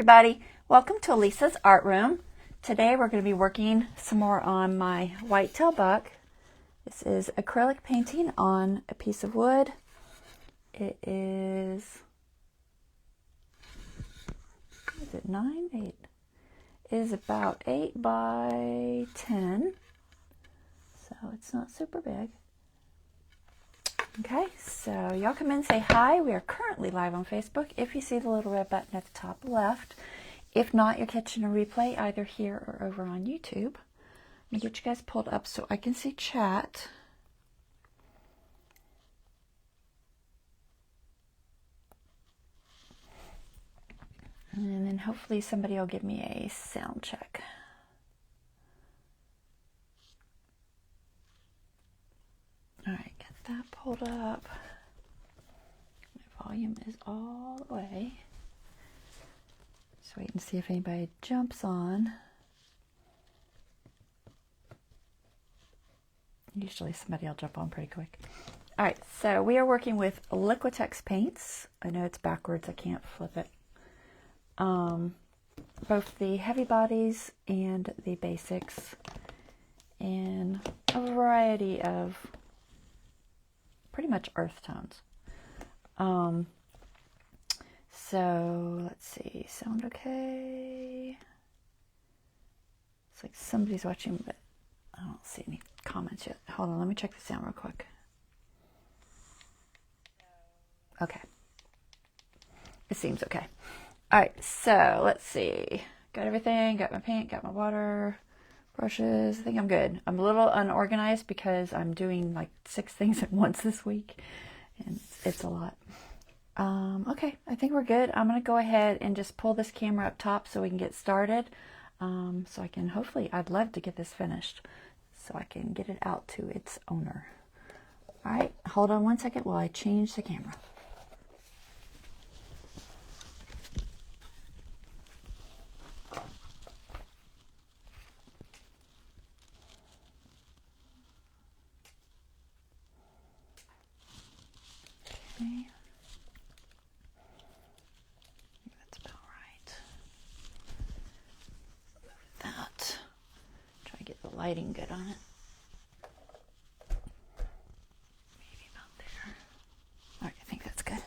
everybody, welcome to Lisa's Art Room. Today we're going to be working some more on my whitetail buck. This is acrylic painting on a piece of wood. It is it 9? 8? It is about 8 by 10, so it's not super big. Okay, so y'all come in and say hi. We are currently live on Facebook. If you see the little red button at the top left. If not, you're catching a replay either here or over on YouTube. Let me get you guys pulled up so I can see chat. And then hopefully somebody will give me a sound check. All right, get that pulled up. My volume is all the way. Just wait and see if anybody jumps on. Usually somebody will jump on pretty quick. All right, so we are working with Liquitex paints. I know it's backwards, I can't flip it. Both the heavy bodies and the basics, and a variety of pretty much earth tones. So let's see, sound okay? It's like somebody's watching, but I don't see any comments yet. Hold on, let me check the sound real quick. Okay. It seems okay. All right, so let's see. Got everything, got my paint, got my water, brushes. I think I'm good. I'm a little unorganized because I'm doing like 6 things at once this week, and it's a lot. Okay, I think we're good. I'm going to go ahead and just pull this camera up top so we can get started. So I can hopefully, I'd love to get this finished so I can get it out to its owner. All right, hold on one second while I change the camera. Okay. That's about right. Move that. Try to get the lighting good on it. Maybe about there. All right, I think that's good.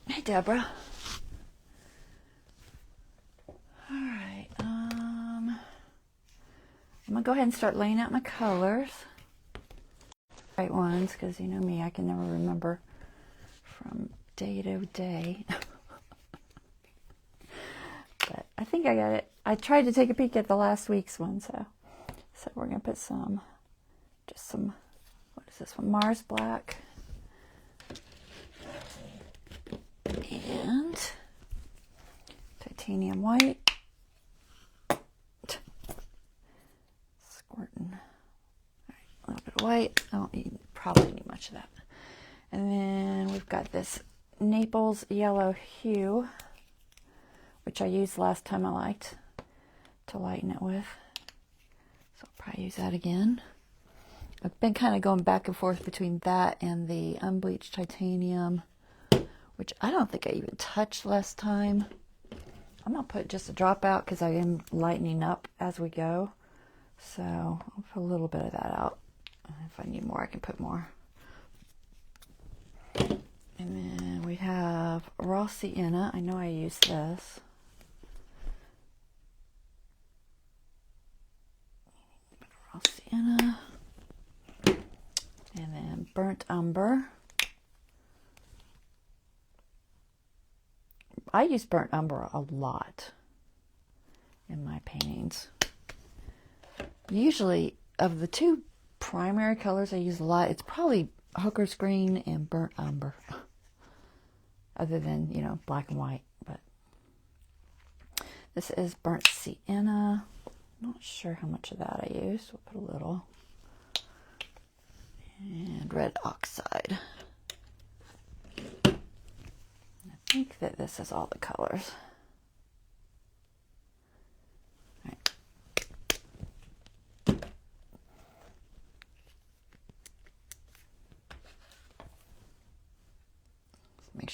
Hey, Deborah. All right. I'm gonna go ahead and start laying out my colors. Right ones, because you know me, I can never remember from day to day. But I think I got it. I tried to take a peek at the last week's one, so we're gonna put some, just some, what is this one? Mars Black and titanium white. Squirting. A little bit of white. I don't need, probably need much of that. And then we've got this Naples yellow hue, which I used last time I liked to lighten it with. So I'll probably use that again. I've been kind of going back and forth between that and the unbleached titanium, which I don't think I even touched last time. I'm going to put just a drop out because I am lightening up as we go. So I'll put a little bit of that out. If I need more, I can put more. And then we have raw sienna. I know I used this. Raw sienna. And then burnt umber. I use burnt umber a lot in my paintings. Usually, of the two primary colors I use a lot, it's probably hooker's green and burnt umber, other than, you know, black and white. But this is burnt sienna. Not sure how much of that I used. We'll put a little. And red oxide. I think that this is all the colors.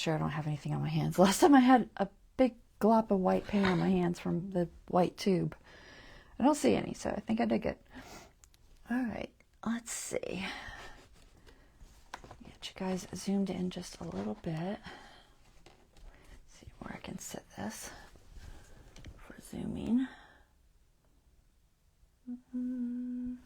sure I don't have anything on my hands. Last time I had a big glop of white paint on my hands from the white tube. I don't see any, so I think I did good. All right, let's see. Get you guys zoomed in just a little bit. See where I can set this for zooming. Move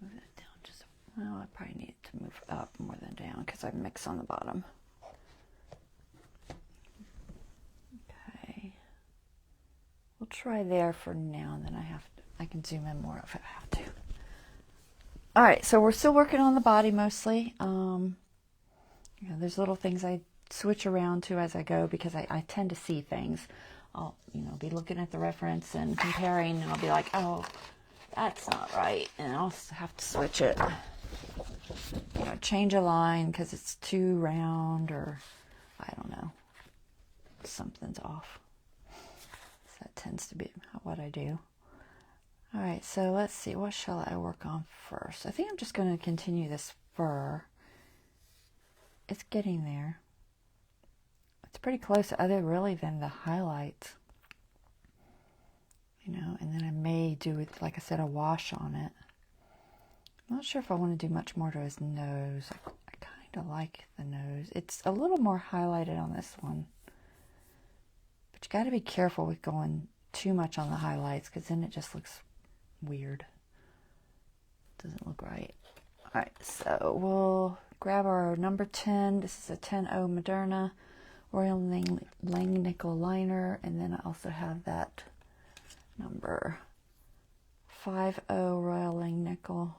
that down just, well, I probably need to move up more than down because I mix on the bottom. Okay. We'll try there for now, and then I can zoom in more if I have to. All right, so we're still working on the body mostly. You know, there's little things I switch around to as I go because I tend to see things. I'll, you know, be looking at the reference and comparing, and I'll be like, oh, that's not right, and I'll have to switch it. You know, change a line because it's too round, or I don't know, something's off. So that tends to be what I do. All right, so let's see, what shall I work on first? I think I'm just going to continue this fur. It's getting there. It's pretty close other really than the highlights, you know, and then I may do it, like I said, a wash on it. I'm not sure if I want to do much more to his nose. I kind of like the nose. It's a little more highlighted on this one, but you got to be careful with going too much on the highlights because then it just looks weird. Doesn't look right. All right, so we'll grab our number 10. This is a 10-0 Moderna Royal Langnickel liner, and then I also have that number 5-0 Royal Langnickel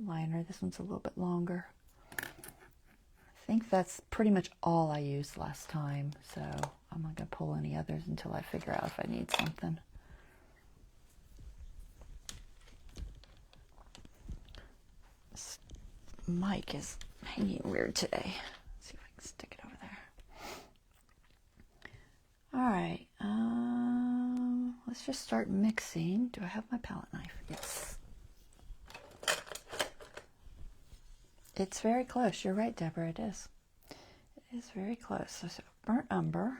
liner. This one's a little bit longer. I think that's pretty much all I used last time, so I'm not going to pull any others until I figure out if I need something. This mic is hanging weird today. Let's see if I can stick it over there. All right, let's just start mixing. Do I have my palette knife? Yes. It's very close. You're right, Deborah, it is. It is very close. So burnt umber.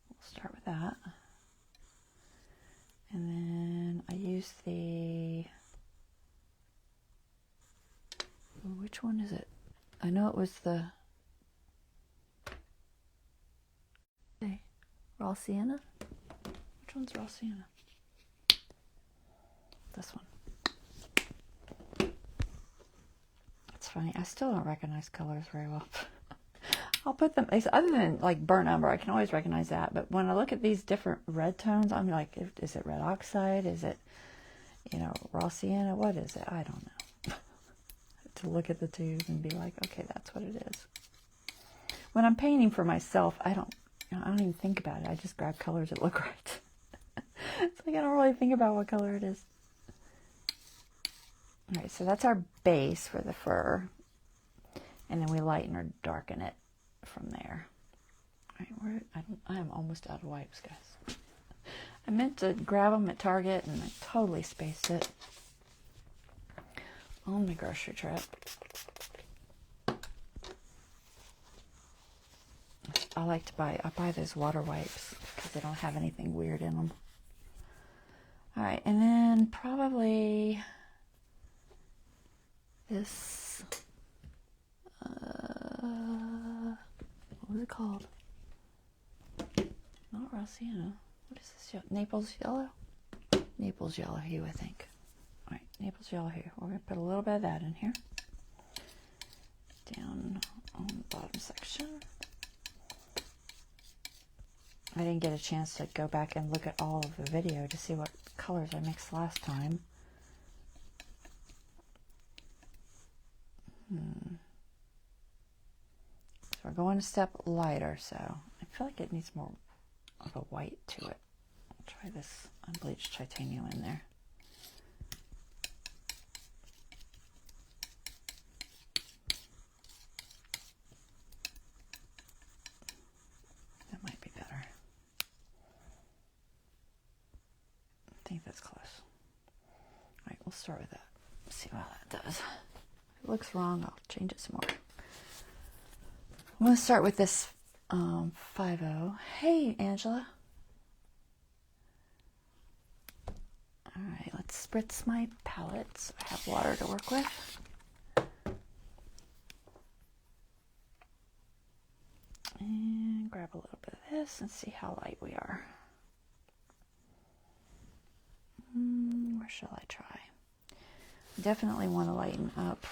We'll start with that. And then I use the... Which one is it? I know it was the... Raw Sienna? Which one's Raw Sienna? This one. It's funny, I still don't recognize colors very well. I'll put them, other than like burnt umber, I can always recognize that, but when I look at these different red tones, I'm like, is it red oxide? Is it, you know, Raw Sienna? What is it? I don't know. To look at the tube and be like, okay, that's what it is. When I'm painting for myself, I don't even think about it. I just grab colors that look right. It's like I don't really think about what color it is. All right, so that's our base for the fur. And then we lighten or darken it from there. All right, I am almost out of wipes, guys. I meant to grab them at Target and I totally spaced it on the grocery trip. I buy those water wipes because they don't have anything weird in them. All right, and then probably this, what was it called? Not Raw Sienna. What is this? Naples Yellow? Naples Yellow Hue, I think. All right, Naples Yellow Hue. We're going to put a little bit of that in here. Down on the bottom section. I didn't get a chance to go back and look at all of the video to see what colors I mixed last time. So we're going a step lighter, so I feel like it needs more of a white to it. I'll try this unbleached titanium in there. That might be better. I think that's close. All right, we'll start with that. See how that does. If it looks wrong, I'll change it some more. I'm going to start with this 5-0. Hey, Angela. All right, let's spritz my palette so I have water to work with. And grab a little bit of this and see how light we are. Where shall I try? Definitely want to lighten up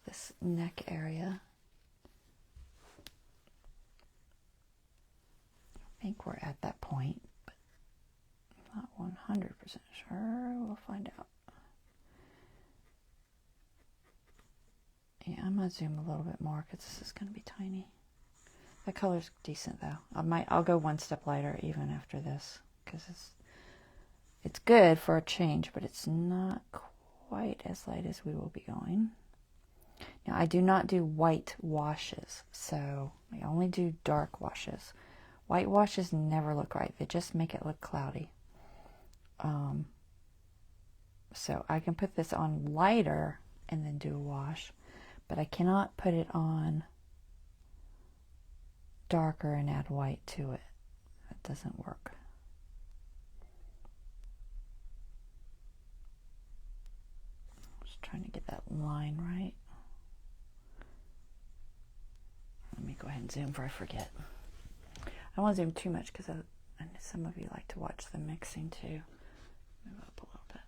this neck area. I think we're at that point, but I'm not 100% sure. We'll find out. Yeah, I'm going to zoom a little bit more because this is going to be tiny. That color's decent though. I'll go one step lighter even after this because it's good for a change, but it's not quite as light as we will be going. Now I do not do white washes, so I only do dark washes. White washes never look right. They just make it look cloudy. So I can put this on lighter and then do a wash, but I cannot put it on darker and add white to it. That doesn't work. Just trying to get that line right. Let me go ahead and zoom before I forget. I don't want to zoom too much because I know some of you like to watch the mixing too. Move up a little bit.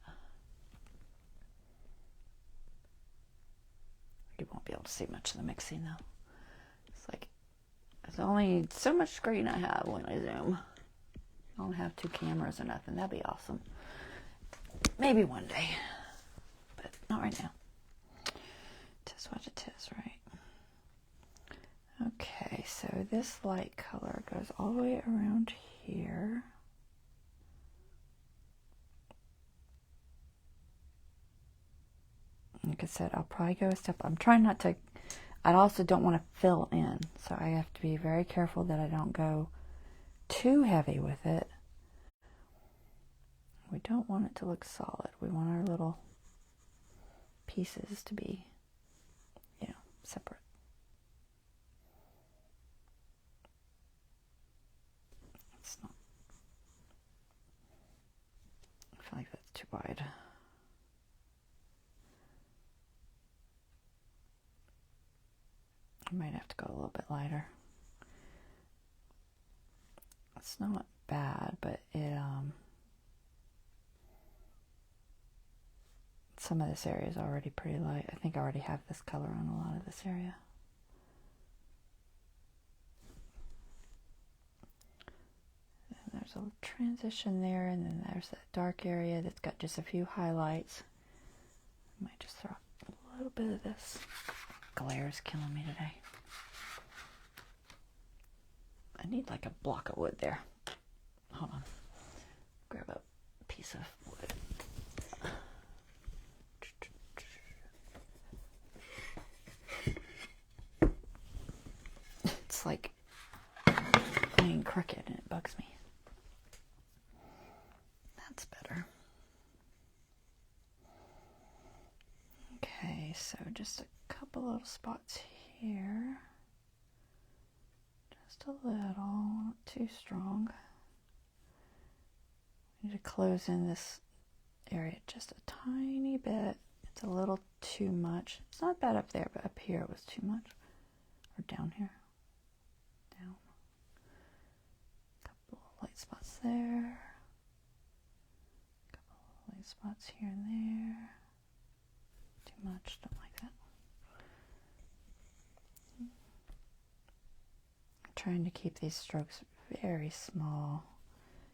You won't be able to see much of the mixing though. It's like there's only so much screen I have when I zoom. I don't have two cameras or nothing. That'd be awesome. Maybe one day, but not right now. Tis what it is, right? Okay, so this light color goes all the way around here. Like I said, I'll probably go a step. I'm trying not to, I also don't want to fill in. So I have to be very careful that I don't go too heavy with it. We don't want it to look solid. We want our little pieces to be, separate. It's not, I feel like that's too wide. I might have to go a little bit lighter. It's not bad, but some of this area is already pretty light. I think I already have this color on a lot of this area. And there's a transition there, and then there's that dark area that's got just a few highlights. I might just throw a little bit of this. Glare is killing me today. I need like a block of wood there. Hold on. Grab a piece of wood. It's like being crooked and it bugs me. That's better. Okay, so just a couple little spots here. Just a little, not too strong. I need to close in this area just a tiny bit. It's a little too much. It's not bad up there, but up here it was too much. Or down here. Down. A couple of light spots there. A couple of light spots here and there. Too much, don't like that. I'm trying to keep these strokes very small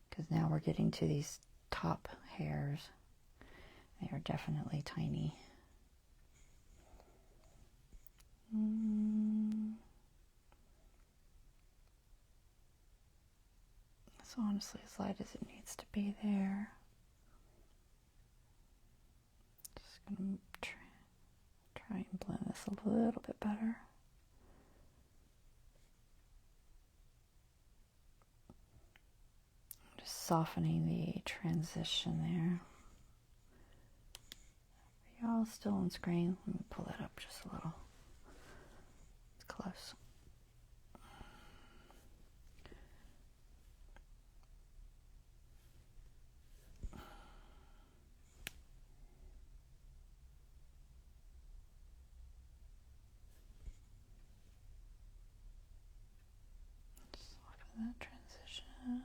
because now we're getting to these top hairs. They are definitely tiny. It's honestly as light as it needs to be there. Just gonna try and blend this a little bit better. Just softening the transition there. Are y'all still on screen? Let me pull that up just a little. It's close. Just look at that transition.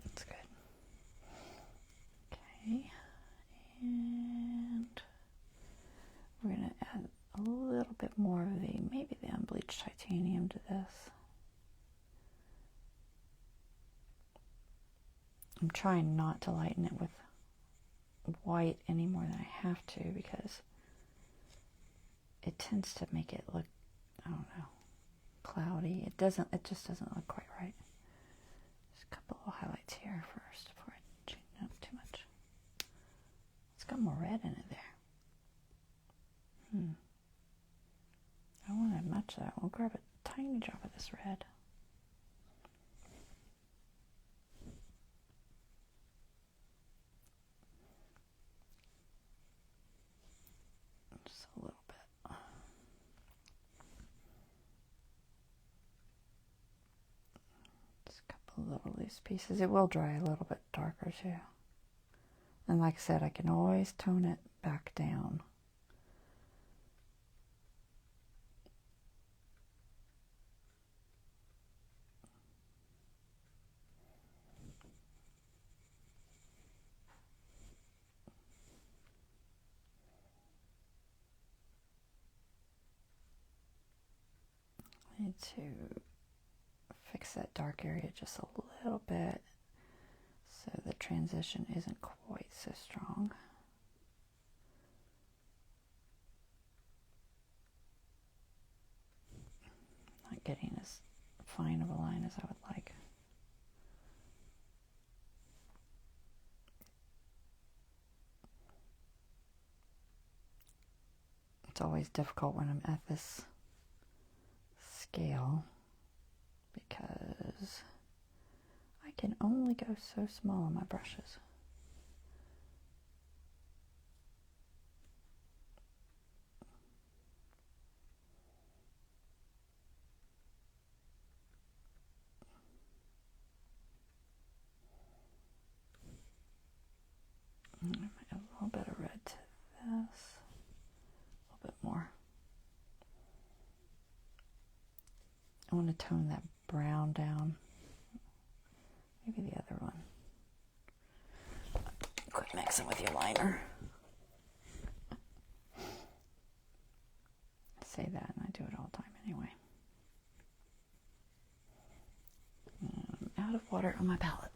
That's good. Okay, and we're going to add a little bit more of maybe the unbleached titanium to this. I'm trying not to lighten it with white any more than I have to because it tends to make it look, I don't know, cloudy. It just doesn't look quite right. Just a couple of highlights here first before I change it up too much. It's got more red in it there. I don't want to add much of that. We'll grab a tiny drop of this red. Just a little bit. Just a couple of little loose pieces. It will dry a little bit darker too. And like I said, I can always tone it back down. I need to fix that dark area just a little bit so the transition isn't quite so strong. Not getting as fine of a line as I would like. It's always difficult when I'm at this scale because I can only go so small on my brushes. I might add a little bit of red to this, a little bit more. I want to tone that brown down. Maybe the other one. Quit mixing with your liner. I say that and I do it all the time anyway. And I'm out of water on my palette.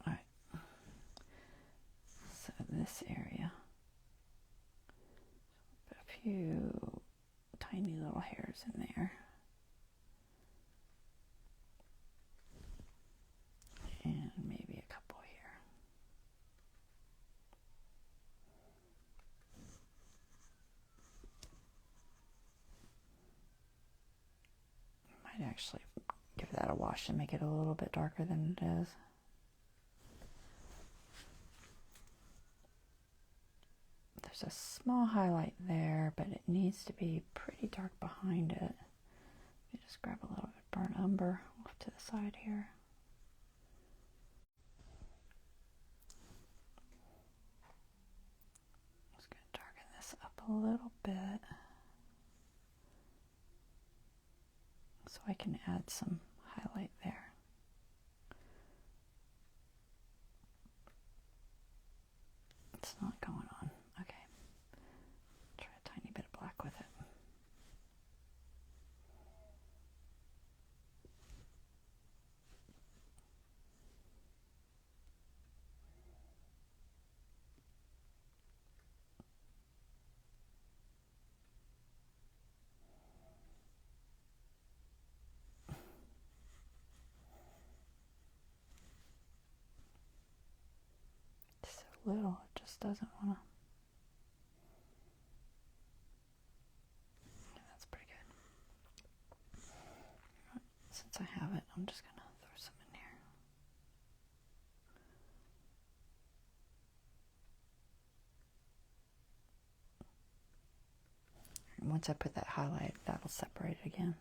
Alright. So this area. Put a few tiny little hairs in there. And maybe a couple here. Might actually give that a wash and make it a little bit darker than it is. There's a small highlight there, but it needs to be pretty dark behind it. Let me just grab a little bit of burnt umber off to the side here. Just going to darken this up a little bit so I can add some highlight there. It's not going on. Okay. Try a tiny bit of black with it. So little, it just doesn't want to. Yeah, that's pretty good. Since I have it, I'm just going to throw some in here. once I put that highlight, that'll separate it again.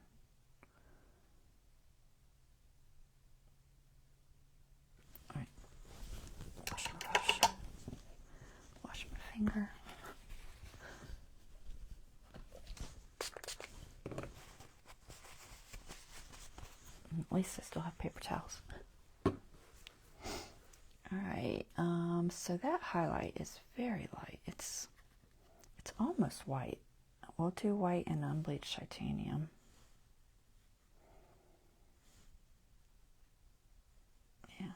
All right. Wash my brush. Wash my finger. At least I still have paper towels. Alright, so that highlight is very light. It's almost white. We'll do white and unbleached titanium. Yeah.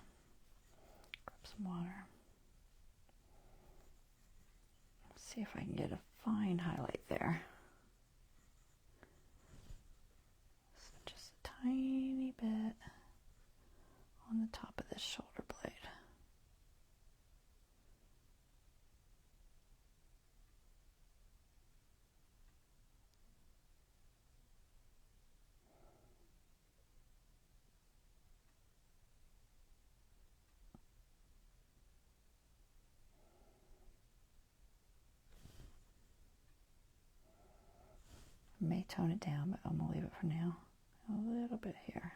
Grab some water. See if I can get a fine highlight there. So just a tiny bit on the top of this shoulder blade. May tone it down, but I'm going to leave it for now. A little bit here.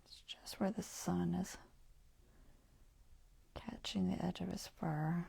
It's just where the sun is catching the edge of his fur.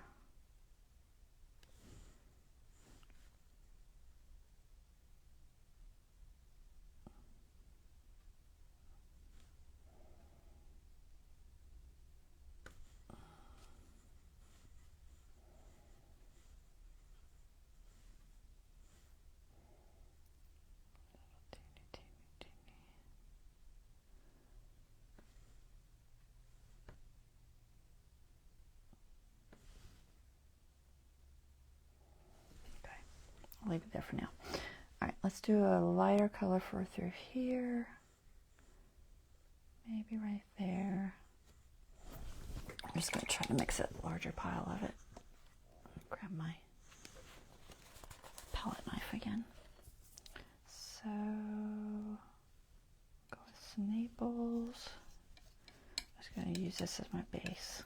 I'll leave it there for now. All right, let's do a lighter color for through here. Maybe right there. I'm just going to try to mix a larger pile of it. Grab my palette knife again. So, go with some Naples. I'm just going to use this as my base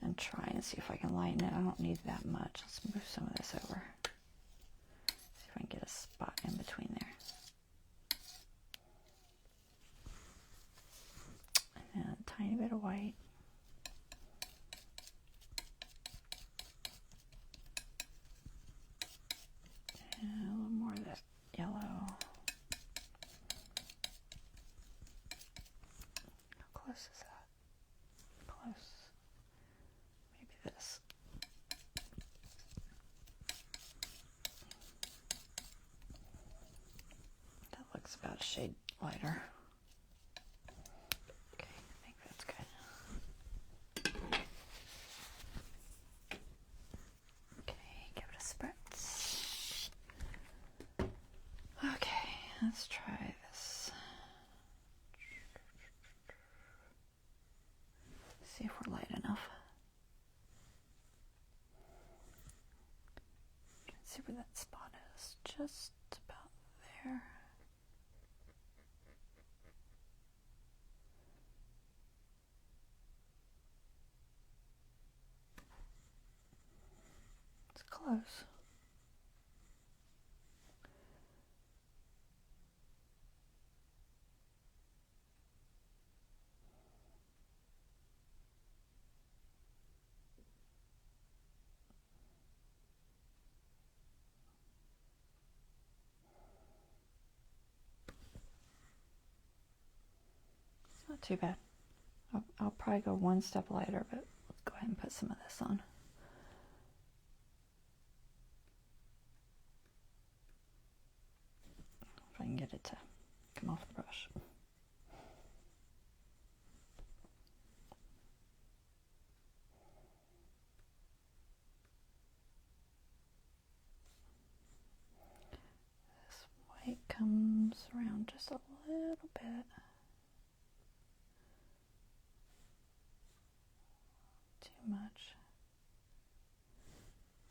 and try and see if I can lighten it. I don't need that much. Let's move some of this over. See if I can get a spot in between there. And then a tiny bit of white. And a little more of that yellow. How close is that? Close. Maybe this. That looks about a shade lighter. Okay, I think that's good. Okay, give it a spritz. Okay, let's try this. See if we're light enough. You can see where that spot is, just about there. It's close. Not too bad. I'll probably go one step lighter, but let's go ahead and put some of this on. If I can get it to come off the brush. This white comes around just a little bit. Too much.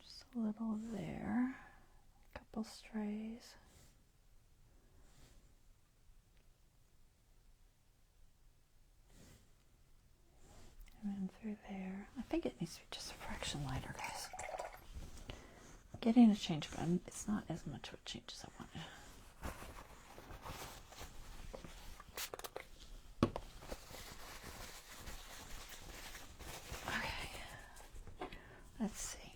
Just a little there. A couple strays. And then through there. I think it needs to be just a fraction lighter, guys. getting a change, but it's not as much of a change as I wanted. Okay, let's see.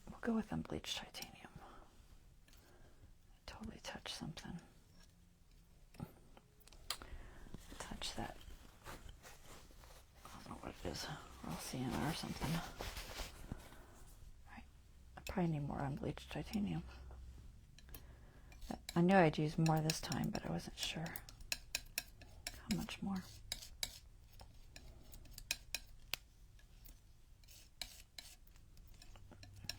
We'll go with unbleached titanium. Totally touch something. Touch that. I don't know what it is. Raw sienna or something. Right. I probably need more unbleached titanium. I knew I'd use more this time, but I wasn't sure how much more.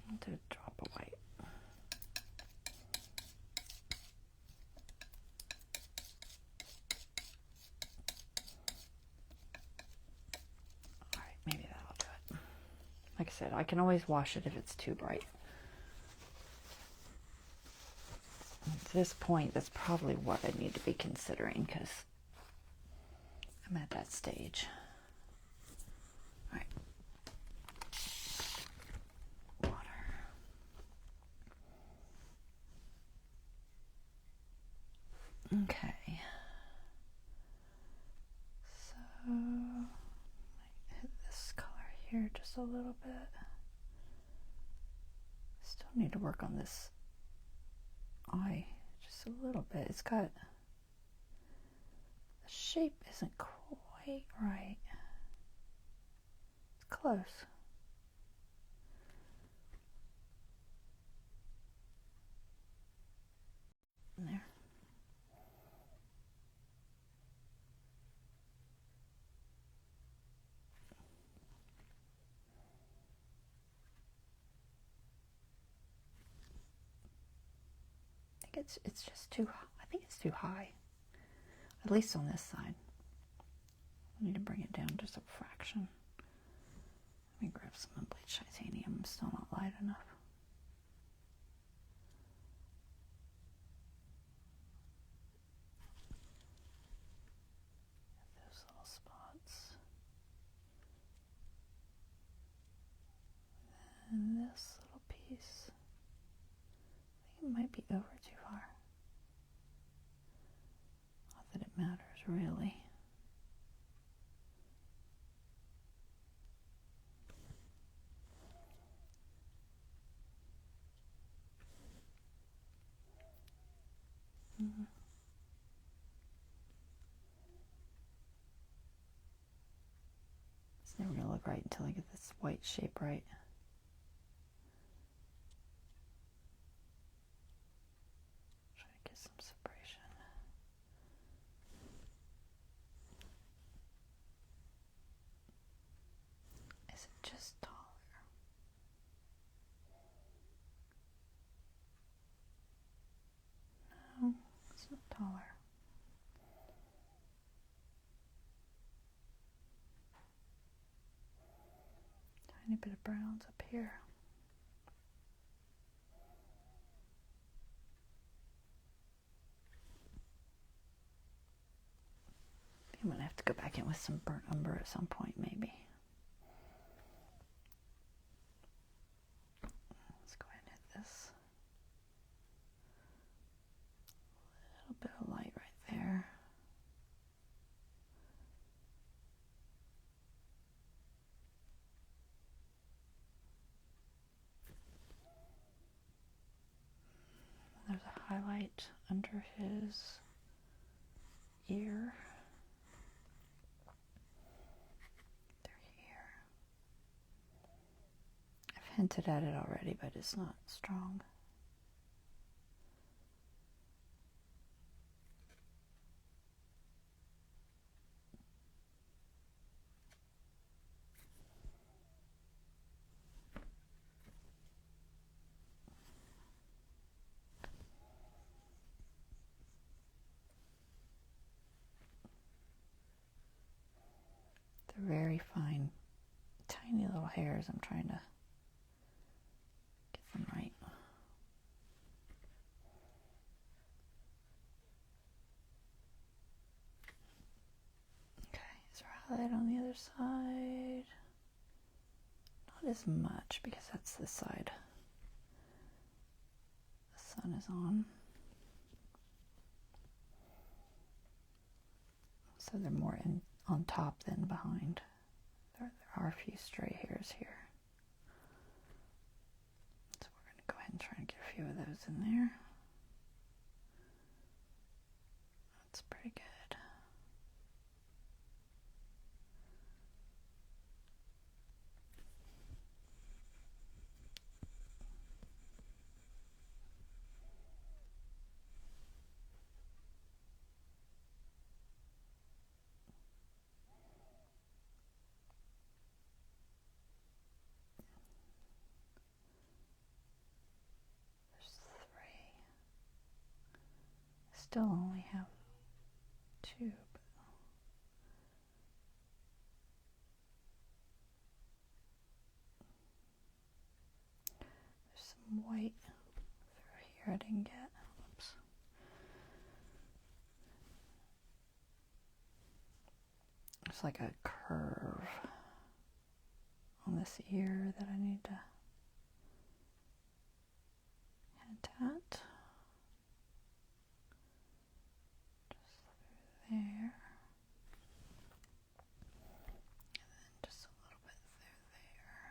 I'll do a drop of white. Alright, maybe that'll do it. Like I said, I can always wash it if it's too bright. At this point, that's probably what I need to be considering because I'm at that stage. All right. Water. Okay. So, I might hit this color here just a little bit. Still need to work on this eye just a little bit. It's got, the shape isn't quite right. It's close. There. It's just too, I think it's too high, at least on this side. I need to bring it down just a fraction. Let me grab some unbleached titanium. I'm still not light enough. Those little spots. And this little piece. I think it might be over too far. Not that it matters, really. It's never going to look right until I get this white shape right. Try to get some separation. Is it just taller? No, it's not taller. Tiny bit of browns up here. I'm going to have to go back in with some burnt umber at some point, maybe. Let's go ahead and hit this. A little bit of light right there. There's a highlight under his ear. I've hinted at it already, but it's not strong. They're very fine, tiny little hairs. I'm trying to get them right. Okay, is there a highlight on the other side? not as much because that's the side the sun is on. So they're more on top than behind. There are a few stray hairs here. So we're going to go ahead and try and get a few of those in there. That's pretty good. Still only have 2, but there's some white through here I didn't get. Oops. It's like a curve on this ear that I need to hint at. There, and then just a little bit through there.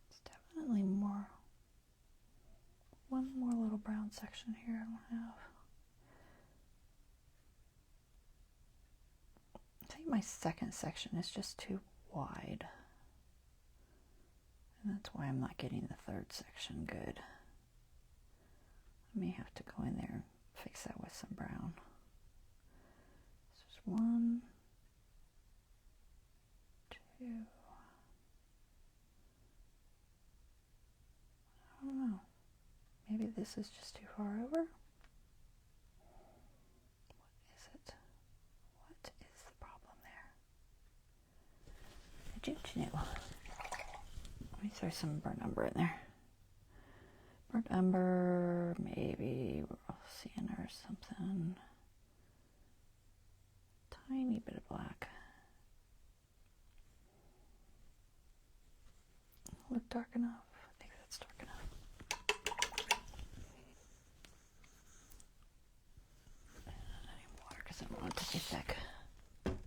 It's definitely one more little brown section here I don't have. I think my second section is just too wide, and that's why I'm not getting the third section good. I may have to go in there and fix that with some brown. So just 1, 2. I don't know. Maybe this is just too far over. What is it? What is the problem there? I don't know. Let me throw some burnt umber in there. Burnt umber, maybe raw sienna or something. Tiny bit of black. Look dark enough? I think that's dark enough. I don't want it to be thick. Alright,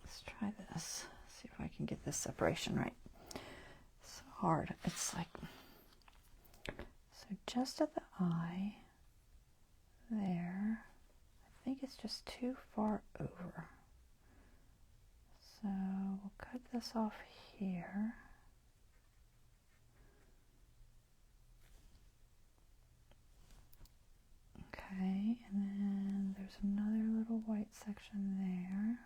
let's try this. See if I can get this separation right. It's so hard. It's like, so just at the eye, there, I think it's just too far over. So we'll cut this off here. Okay, and then there's another little white section there.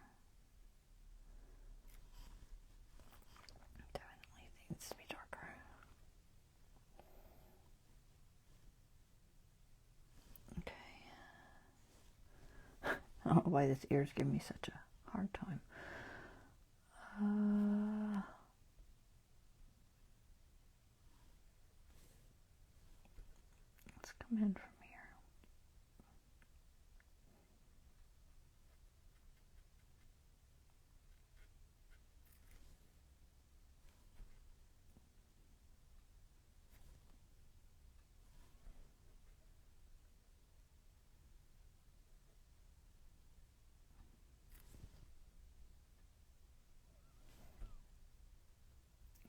Definitely needs to be darker. Okay. I don't know why this ear's giving me such a hard time. Let's come in from here.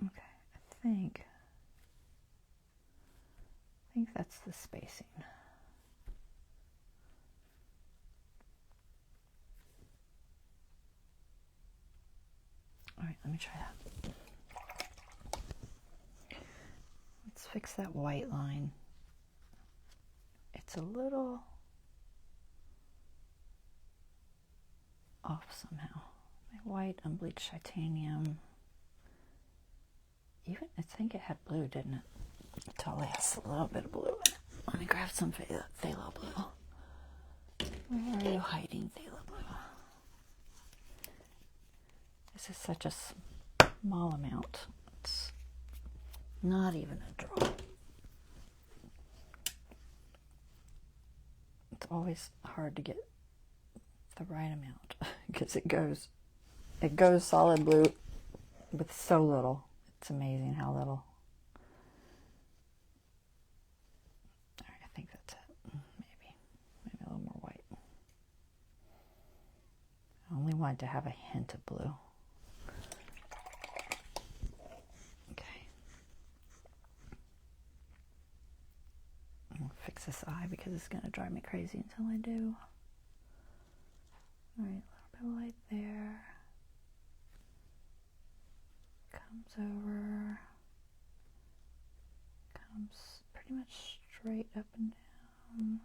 Okay, I think that's the spacing. All right, let me try that. Let's fix that white line. It's a little off somehow. My white unbleached titanium. Even, I think it had blue, didn't it? It totally has a little bit of blue in it. Let me grab some phthalo blue. Where are you hiding, phthalo blue? This is such a small amount. It's not even a drop. It's always hard to get the right amount because it goes solid blue with so little. It's amazing how little. All right, I think that's it. Maybe a little more white. I only wanted to have a hint of blue. Okay. I'll fix this eye because it's going to drive me crazy until I do. All right, a little bit of light there. Comes over. Comes pretty much straight up and down.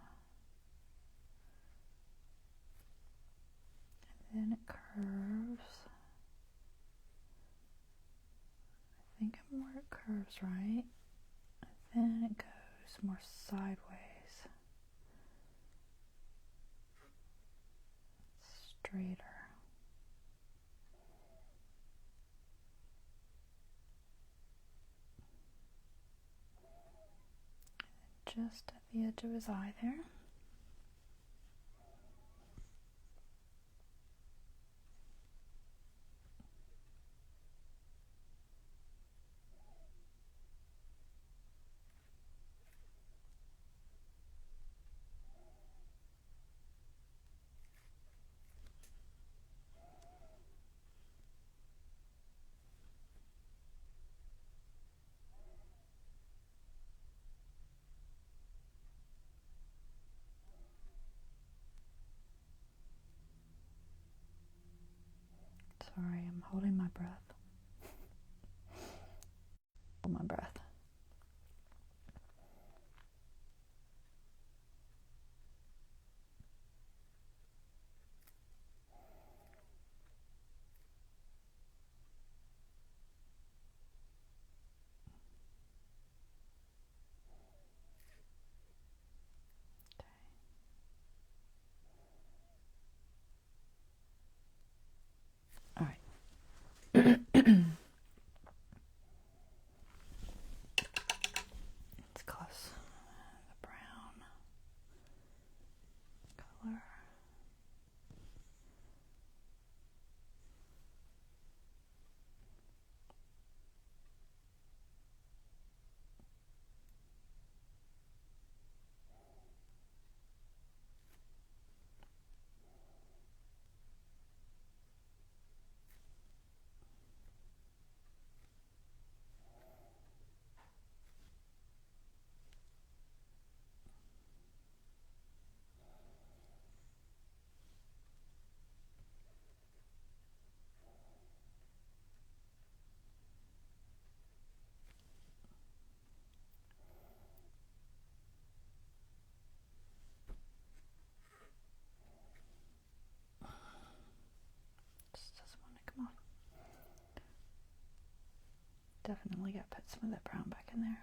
And then it curves. I think I'm where it curves, right? And then it goes more sideways. Straighter. Just at the edge of his eye there. Sorry, I'm holding my breath. Hold my breath. All right. It's close. The brown color. Definitely got to put some of that brown back in there.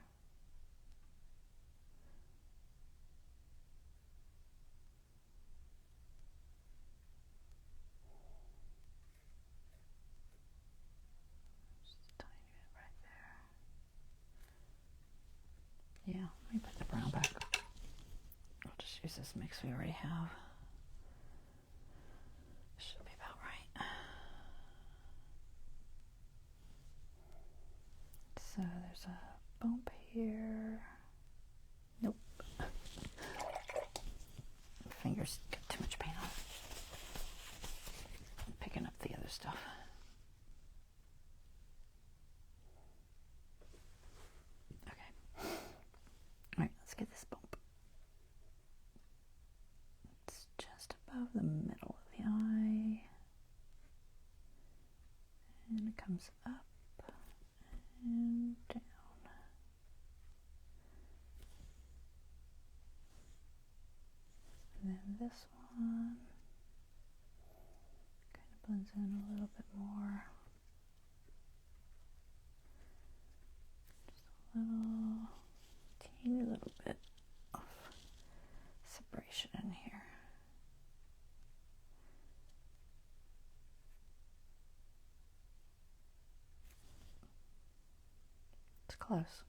Just a tiny bit right there. Yeah, let me put the brown back. I'll just use this mix we already have. Should be about right. So there's a bump here. Nope. Fingers got too much paint on. I'm picking up the other stuff. Okay. Alright, let's get this bump. It's just above the middle of the eye. And it comes up and down. And then this one kind of blends in a little bit more. Just a little, teeny little bit of separation in here. close.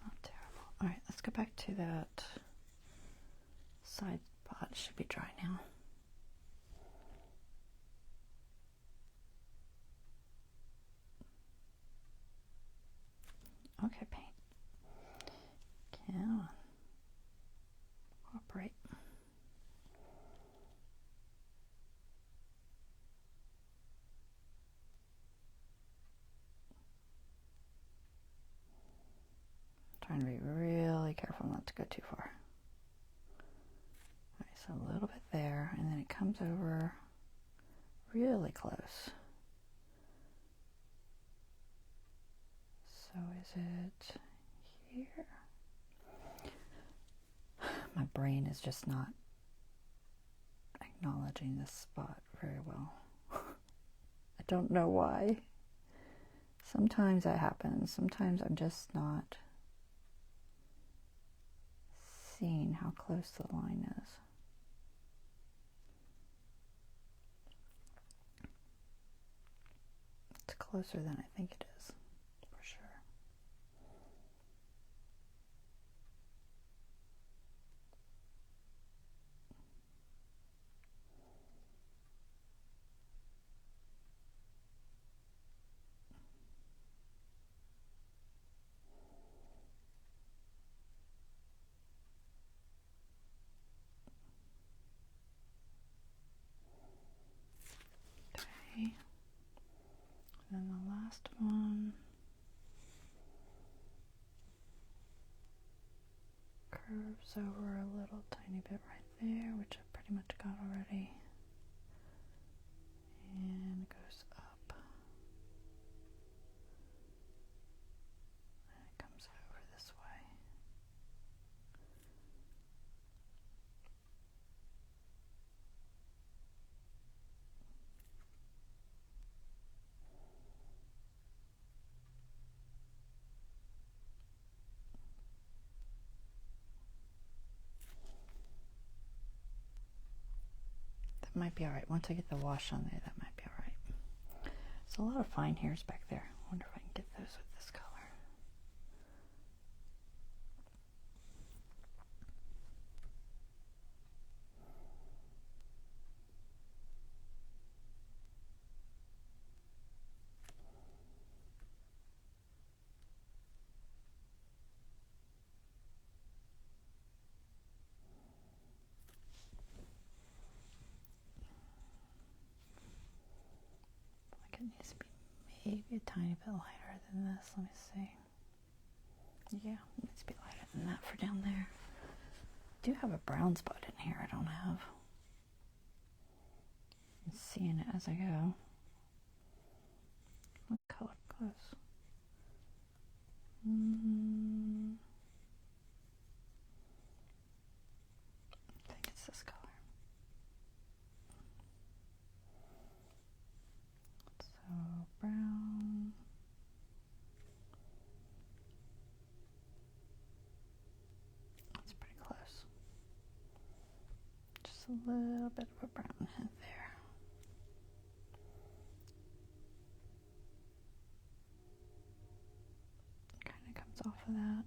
Not terrible. All right, let's go back to that side spot. It should be dry now. Okay, paint. Come on. Cooperate. Trying to be really careful not to go too far. All right, so a little bit there, and then it comes over really close. So is it here? My brain is just not acknowledging this spot very well. I don't know why. Sometimes that happens. Sometimes I'm just not seeing how close the line is. It's closer than I think it is, for sure. Okay. And then the last one curves over a little tiny bit right there, which I've pretty much got already, and goes up, and it comes over this way. That might be all right. Once I get the wash on there, that might be all right. There's a lot of fine hairs back there. I wonder if I can get those with this color. It needs to be maybe a tiny bit lighter than this. Let me see. Yeah, it needs to be lighter than that for down there. I do have a brown spot in here I don't have. I'm seeing it as I go. What color goes? I think it's this color. So brown. That's pretty close. Just a little bit of a brown hint there. Kind of comes off of that.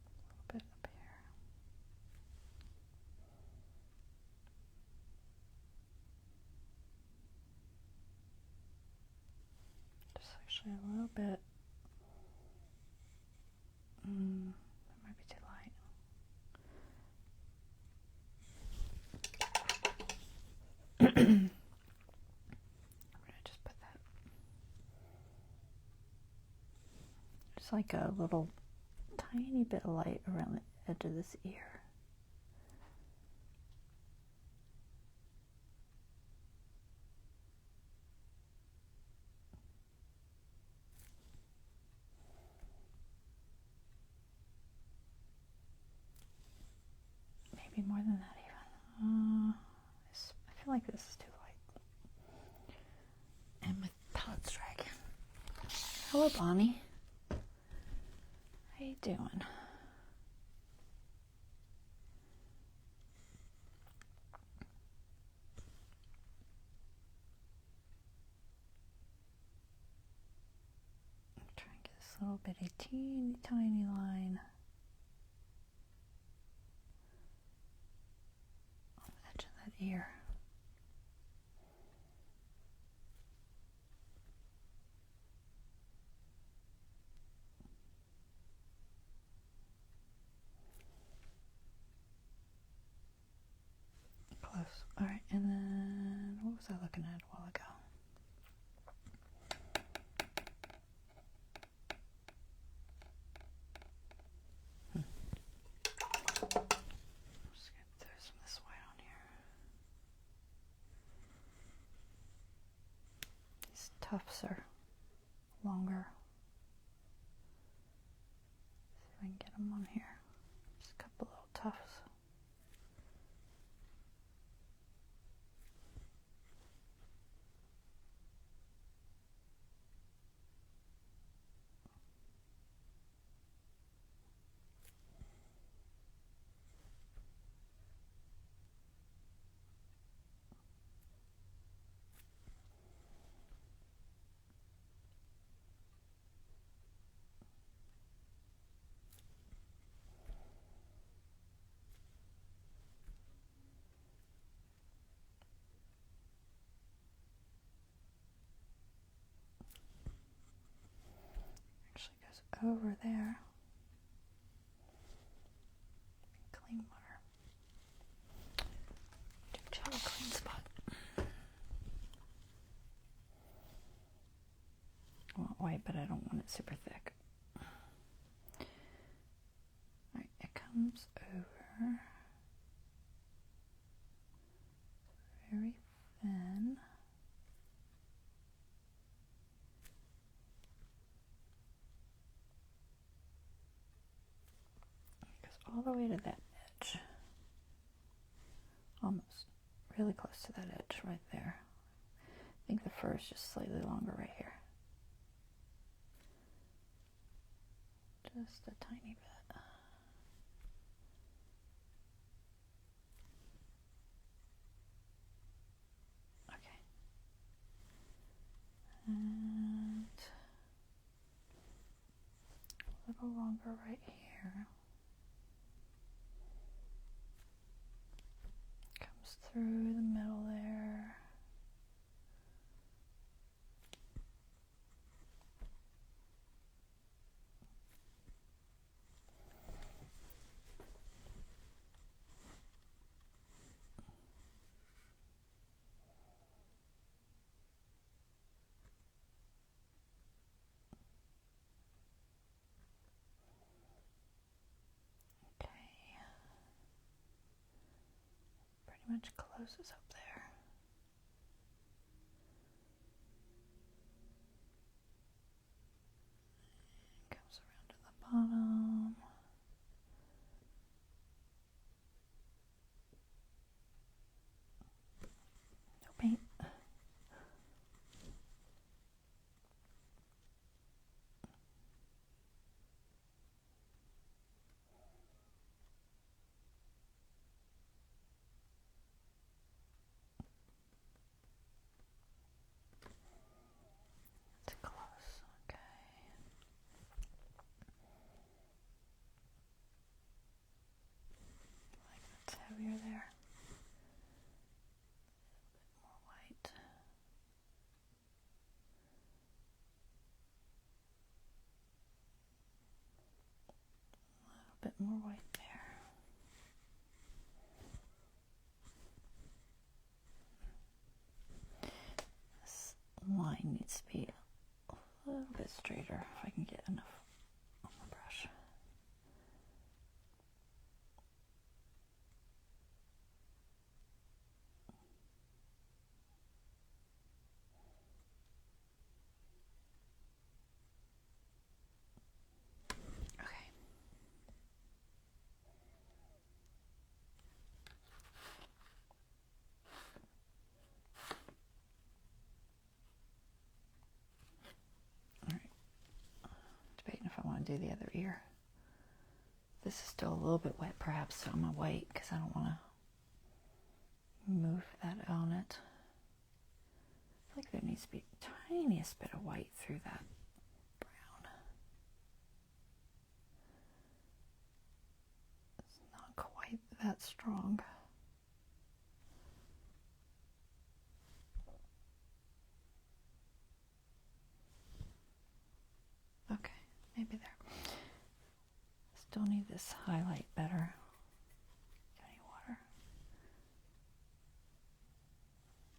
A little bit up here. Just actually a little bit. That might be too light. make a little tiny bit of light around the edge of this ear. Maybe more than that even. I feel like this is too light. And my palette's dragging. Hello, Bonnie. How you doing? Try and get this little bitty teeny tiny line on the edge of that ear. Close. All right, and then what was I looking at a while ago? Just gonna throw some of this white on here. These tufts are longer. See if I can get them on here. Just a couple little tufts. Actually goes over there. Clean water. Do a clean spot. I want white, but I don't want it super thick. Alright, it comes over very thin. It goes all the way to that edge. Almost. Really close to that edge right there. I think the fur is just slightly longer right here. Just a tiny bit. Okay. And a little longer right here. Comes through the middle there. Much closes up there. Comes around to the bottom. No paint. Heavier there. A little bit more white. A little bit more white there. This line needs to be a little bit straighter if I can get enough do the other ear. This is still a little bit wet perhaps, so I'm going to wait because I don't want to move that on it. I feel like there needs to be the tiniest bit of white through that brown. It's not quite that strong. Okay, maybe there. Still need this highlight better. Any water?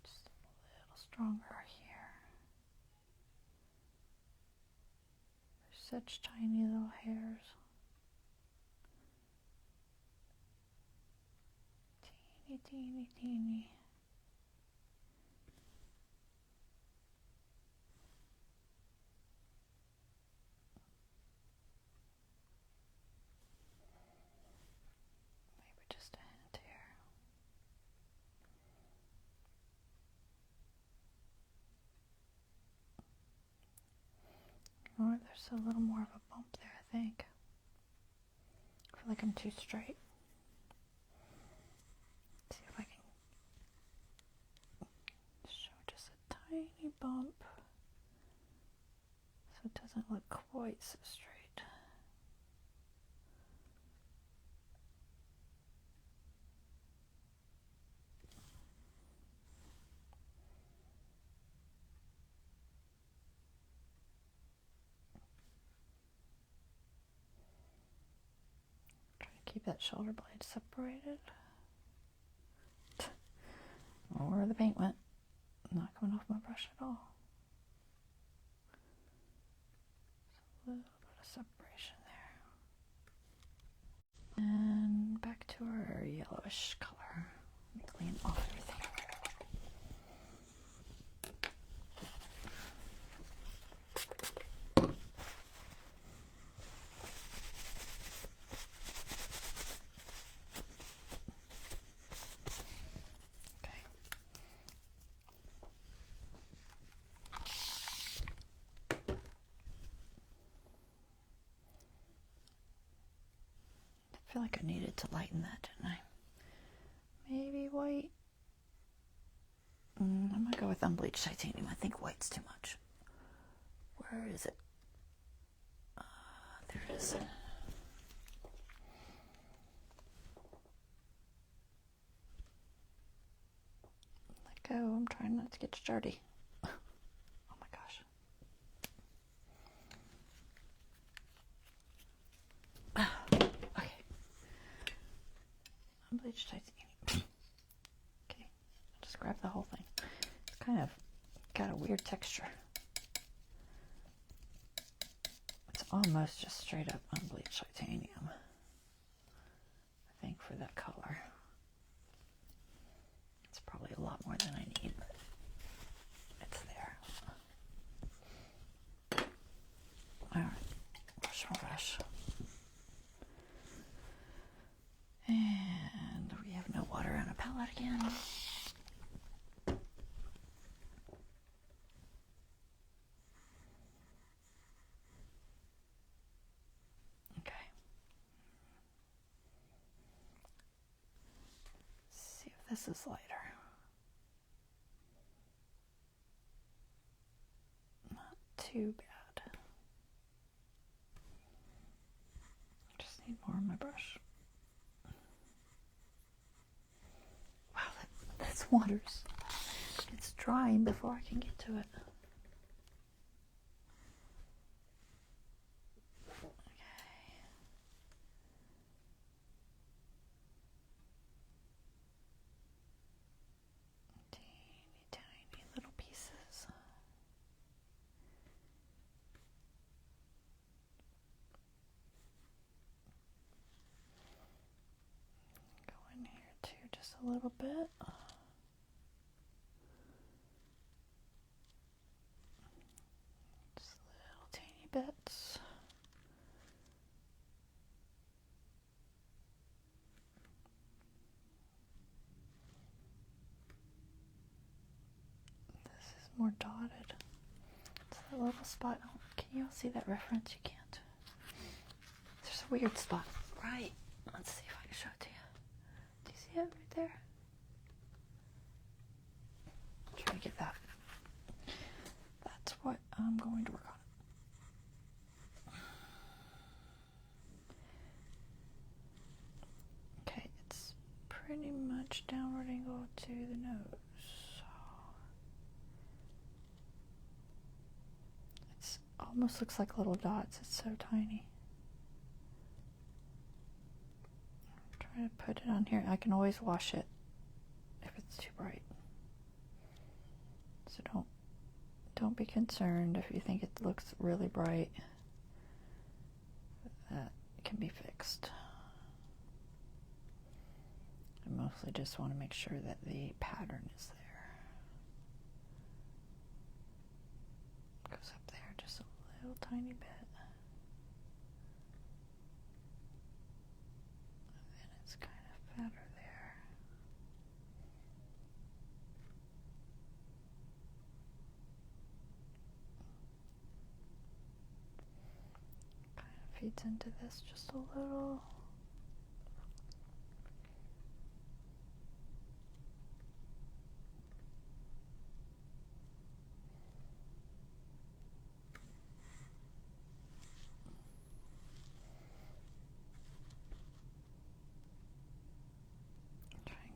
Just a little stronger here. There's such tiny little hairs. Teeny, teeny, teeny. Just a hint here. Or there's a little more of a bump there, I think. I feel like I'm too straight. Let's see if I can show just a tiny bump so it doesn't look quite so straight. Keep that shoulder blade separated. Where the paint went. Not coming off my brush at all. Just a little bit of separation there. And back to our yellowish color. Let me clean off everything. I feel like I needed to lighten that, didn't I? Maybe white. I'm going to go with unbleached titanium. I think white's too much. Where is it? There it is. Let go. I'm trying not to get dirty. Oh my gosh. Okay. Unbleached titanium. Okay. I'll just grab the whole thing. It's kind of got a weird texture. It's almost just straight up unbleached titanium, I think, for that color. It's probably a lot more than I need, but it's there. Alright, brush my brush. And we have no water on a palette again. This is lighter. Not too bad. Just need more on my brush. Wow, that's water's. It's drying before I can get to it. A little bit. Just little teeny bits. This is more dotted. It's that little spot. Oh, can you all see that reference? You can't. weird spot. Right. Let's see if I can show it to you. Do you see it right there? Try to get that. That's what I'm going to work on. Okay, it's pretty much downward angle to the nose. It's almost looks like little dots. It's so tiny. I'm trying to put it on here. I can always wash it if it's too bright. So don't be concerned if you think it looks really bright. That can be fixed. I mostly just want to make sure that the pattern is there. Goes up there just a little tiny bit. And then it's kind of fatter there. Kind of feeds into this just a little.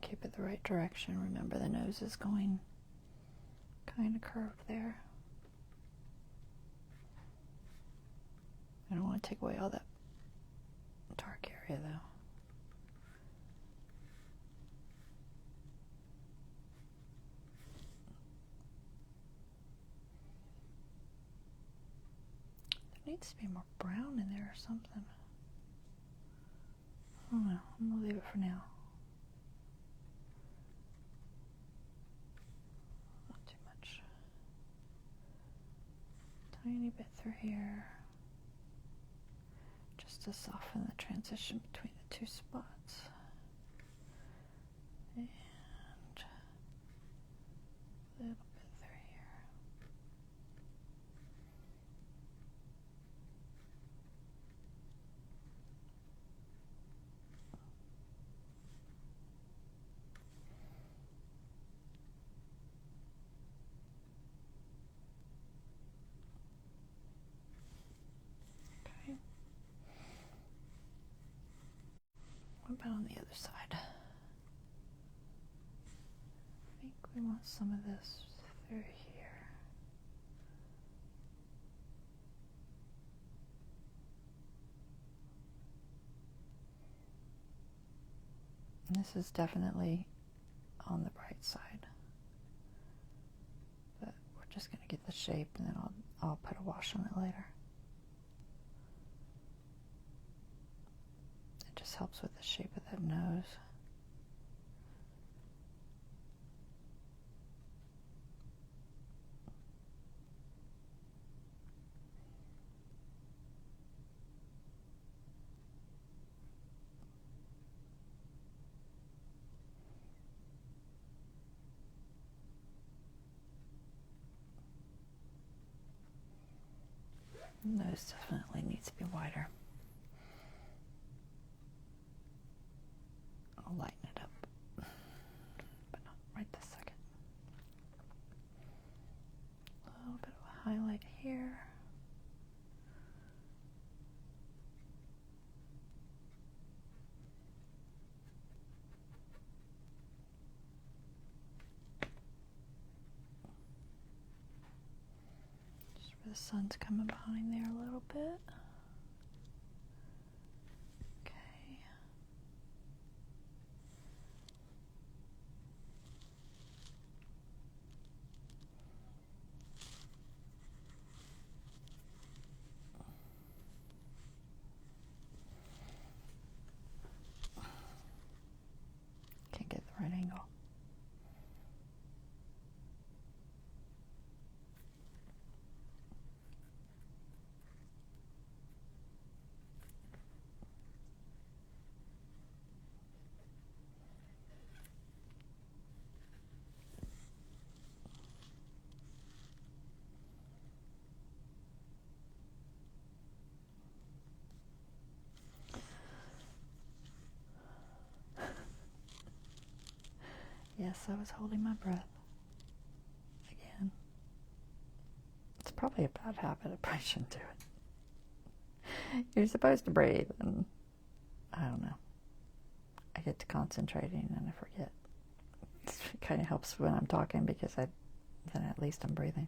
Keep it the right direction. Remember the nose is going kind of curved there. I don't want to take away all that dark area though. There needs to be more brown in there or something. I don't know. I'm going to leave it for now. Tiny bit through here, just to soften the transition between the two spots. And a little bit through here. What about on the other side? I think we want some of this through here. And this is definitely on the bright side. But we're just going to get the shape and then I'll put a wash on it later. Just helps with the shape of that nose. The nose definitely needs to be wider. I'll lighten it up, but not right this second. A little bit of a highlight here. Just where the sun's coming behind there a little bit. Right angle. I was holding my breath. Again. It's probably a bad habit. I probably shouldn't do it. You're supposed to breathe, and I don't know. I get to concentrating and I forget. It kind of helps when I'm talking because then at least I'm breathing.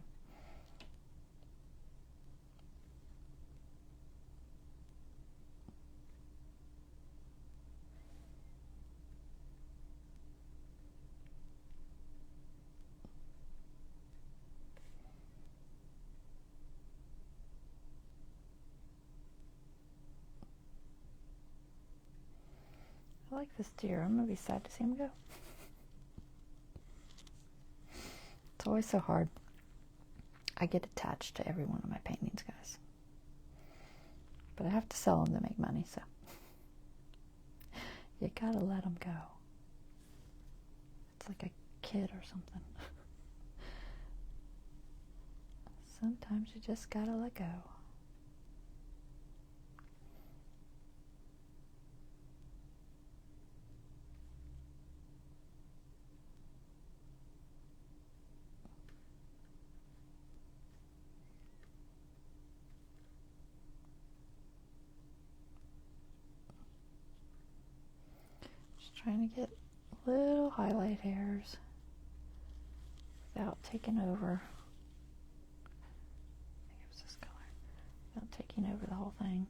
I like this deer. I'm going to be sad to see him go. It's always so hard. I get attached to every one of my paintings, guys. But I have to sell them to make money, so you gotta let them go. It's like a kid or something. Sometimes you just gotta let go. Trying to get little highlight hairs without taking over. I think it was this color. Without taking over the whole thing.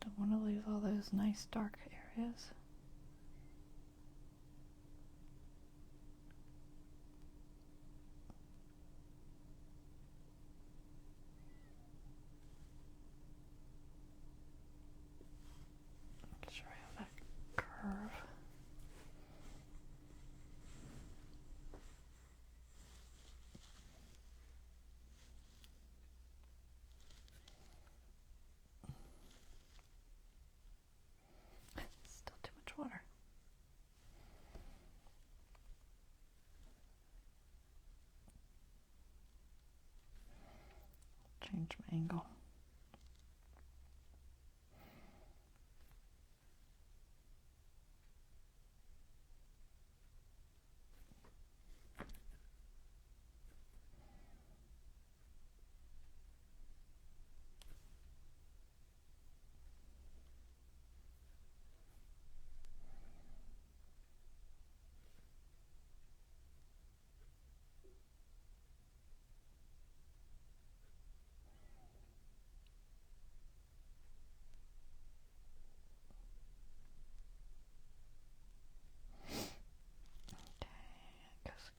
Don't want to lose all those nice dark areas. Make sure I have that curve. Still too much water. Change my angle.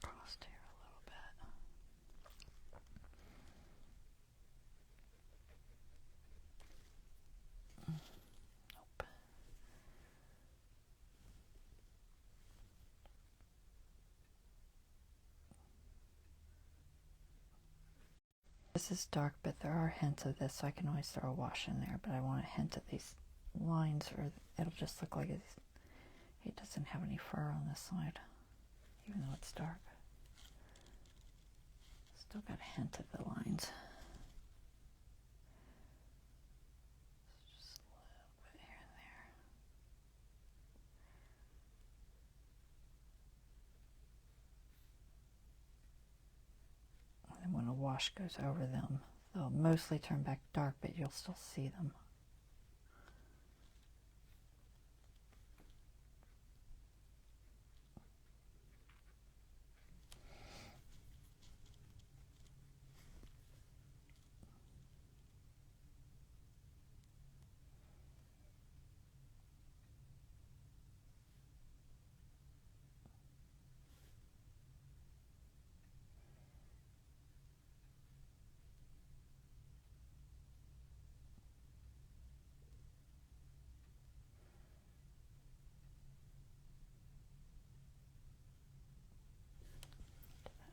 Across here a little bit. Nope. This is dark, but there are hints of this, so I can always throw a wash in there, but I want a hint of these lines, or it'll just look like it doesn't have any fur on this side, even though it's dark. Still got a hint of the lines. Just a little bit here and there. And when a wash goes over them, they'll mostly turn back dark, but you'll still see them.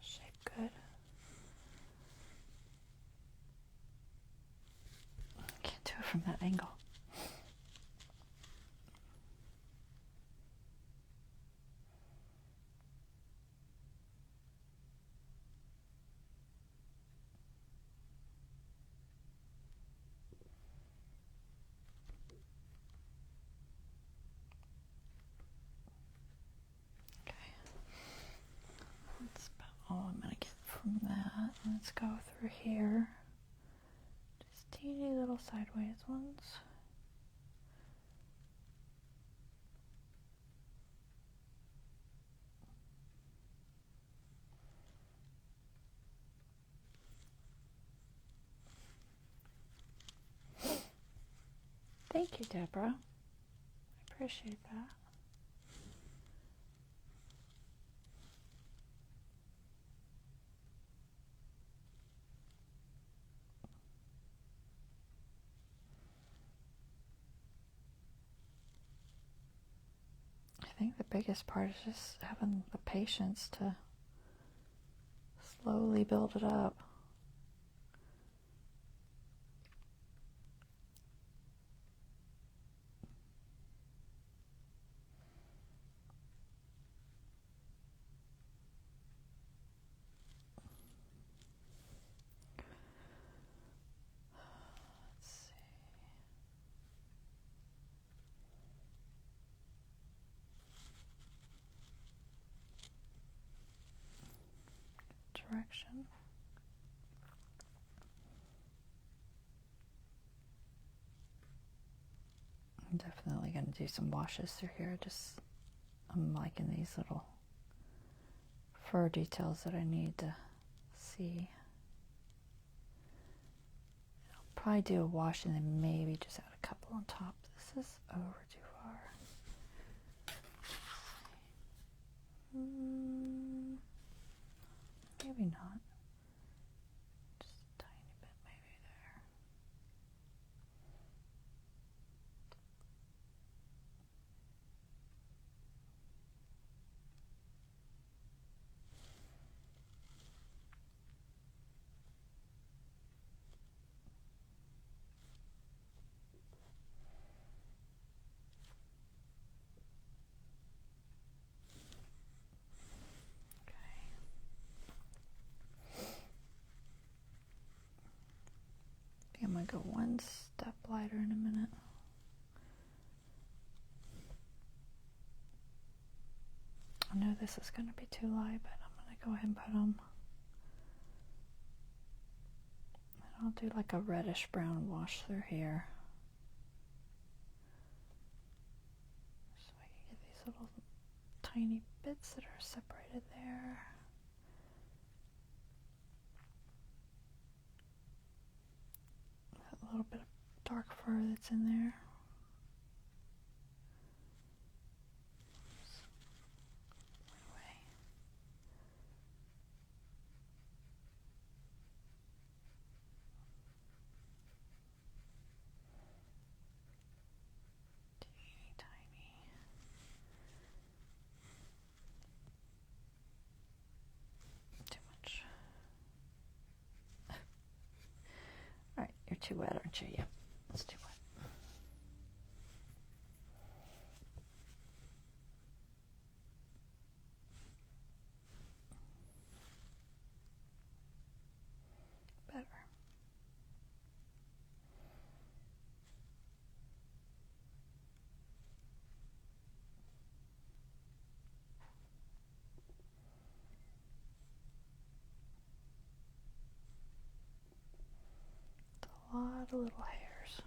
Shape good. Can't do it from that angle. let's go through here. Just teeny little sideways ones. Thank you, Deborah. I appreciate that. I think the biggest part is just having the patience to slowly build it up. Direction. I'm definitely going to do some washes through here. I'm liking these little fur details that I need to see. I'll probably do a wash and then maybe just add a couple on top. This is over too far. Maybe not. Just a tiny bit maybe there. I'm going to go one step lighter in a minute. I know this is going to be too light, but I'm going to go ahead and put them. And I'll do like a reddish brown wash through here. So I can get these little tiny bits that are separated there. A little bit of dark fur that's in there. Teeny tiny. Too much. All right, you're too wet, aren't you? Yep, it's too wet. Better. A lot of little hairs.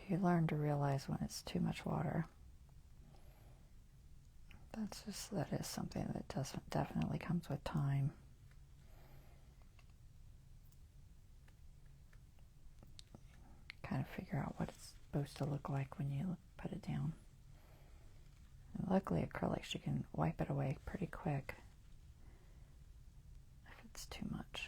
You learn to realize when it's too much water. That is something that definitely comes with time. Kind of figure out what it's supposed to look like when you put it down. And luckily acrylics, you can wipe it away pretty quick. That's too much.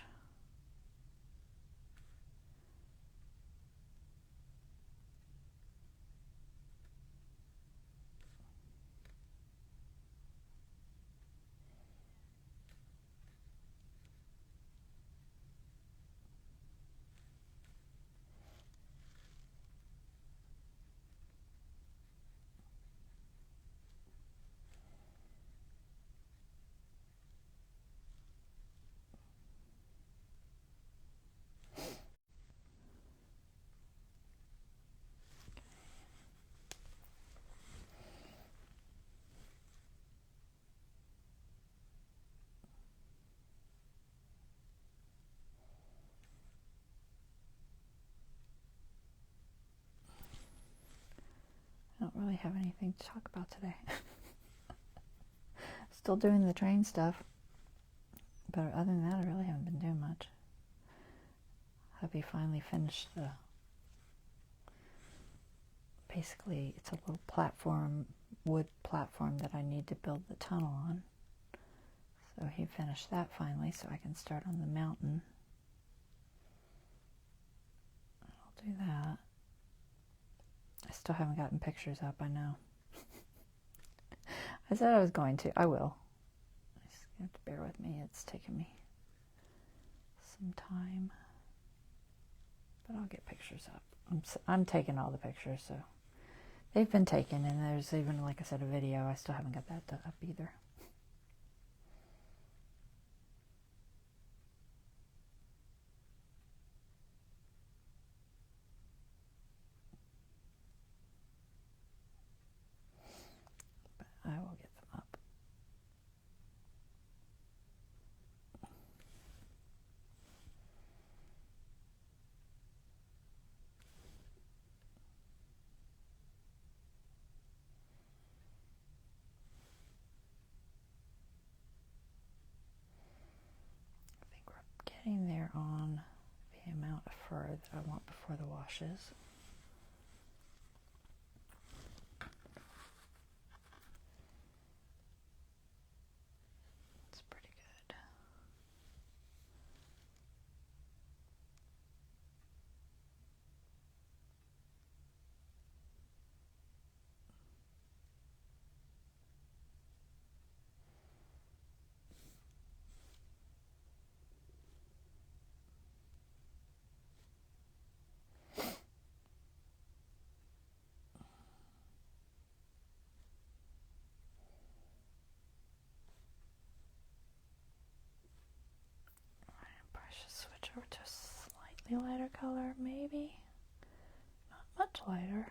I don't really have anything to talk about today. Still doing the train stuff, but other than that, I really haven't been doing much. Hubby finally finished basically it's a little platform, wood platform that I need to build the tunnel on. So he finished that finally, so I can start on the mountain. I'll do that. I still haven't gotten pictures up, I know. I said I was going to. I will. You just have to bear with me. It's taken me some time. But I'll get pictures up. I'm taking all the pictures, so they've been taken, and there's even, like I said, a video. I still haven't got that up either. But I will get them up. I think we're getting there on the amount of fur that I want before the washes. It's pretty good. I should switch over to a slightly lighter color, maybe. Not much lighter.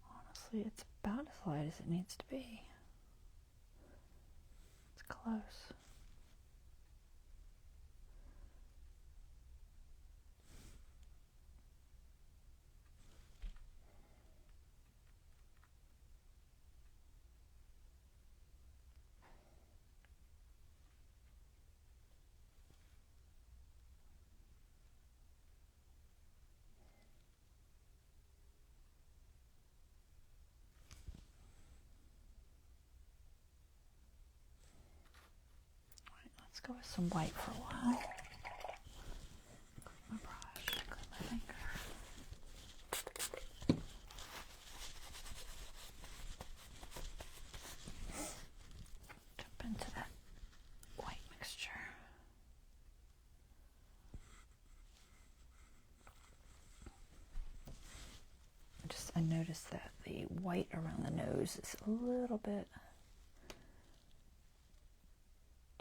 Honestly, it's about as light as it needs to be. It's close. Let's go with some white for a while. Clean my brush, clean my finger. Jump into that white mixture. I noticed that the white around the nose is a little bit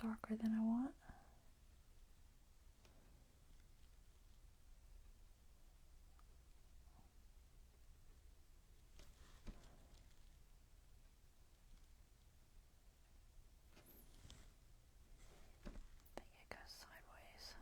darker than I want. I think it goes sideways.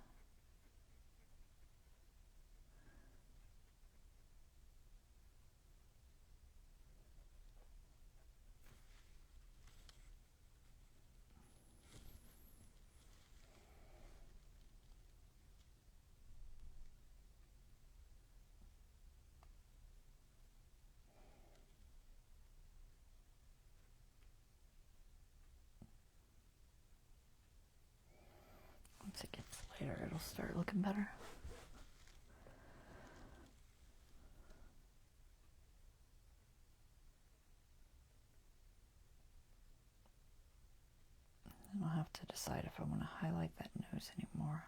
lighter, it'll start looking better. And I'll have to decide if I want to highlight that nose anymore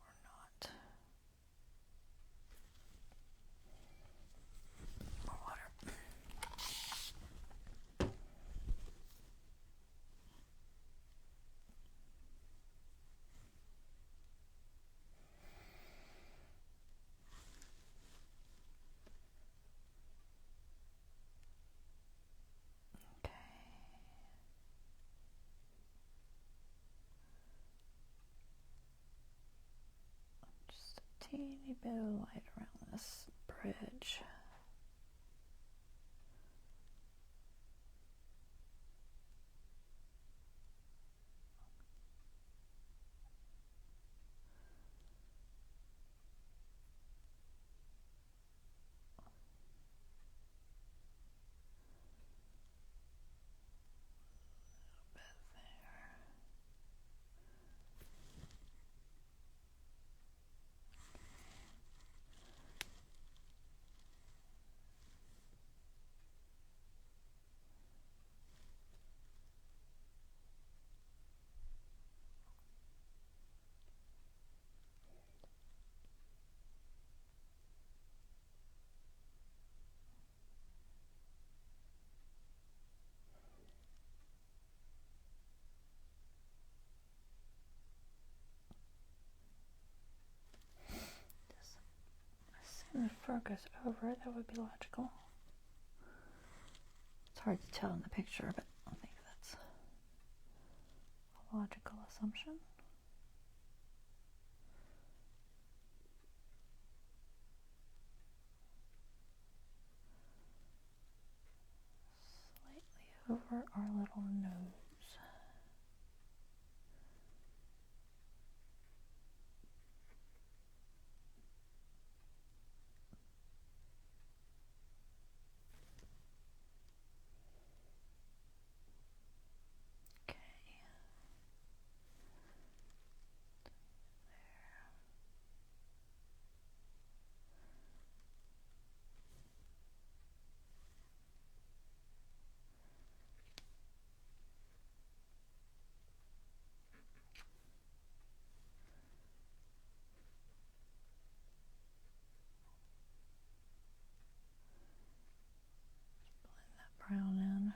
or not. More water. Just a teeny bit of light around this bridge. Assume the fur goes over it, that would be logical. It's hard to tell in the picture, but I think that's a logical assumption. Slightly over our little nose. Brown in.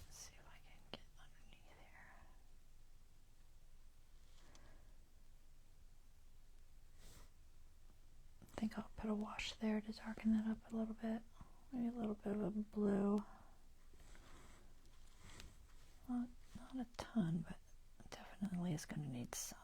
Let's see if I can get underneath here. I think I'll put a wash there to darken that up a little bit. Maybe a little bit of a blue. Not a ton, but definitely is going to need some.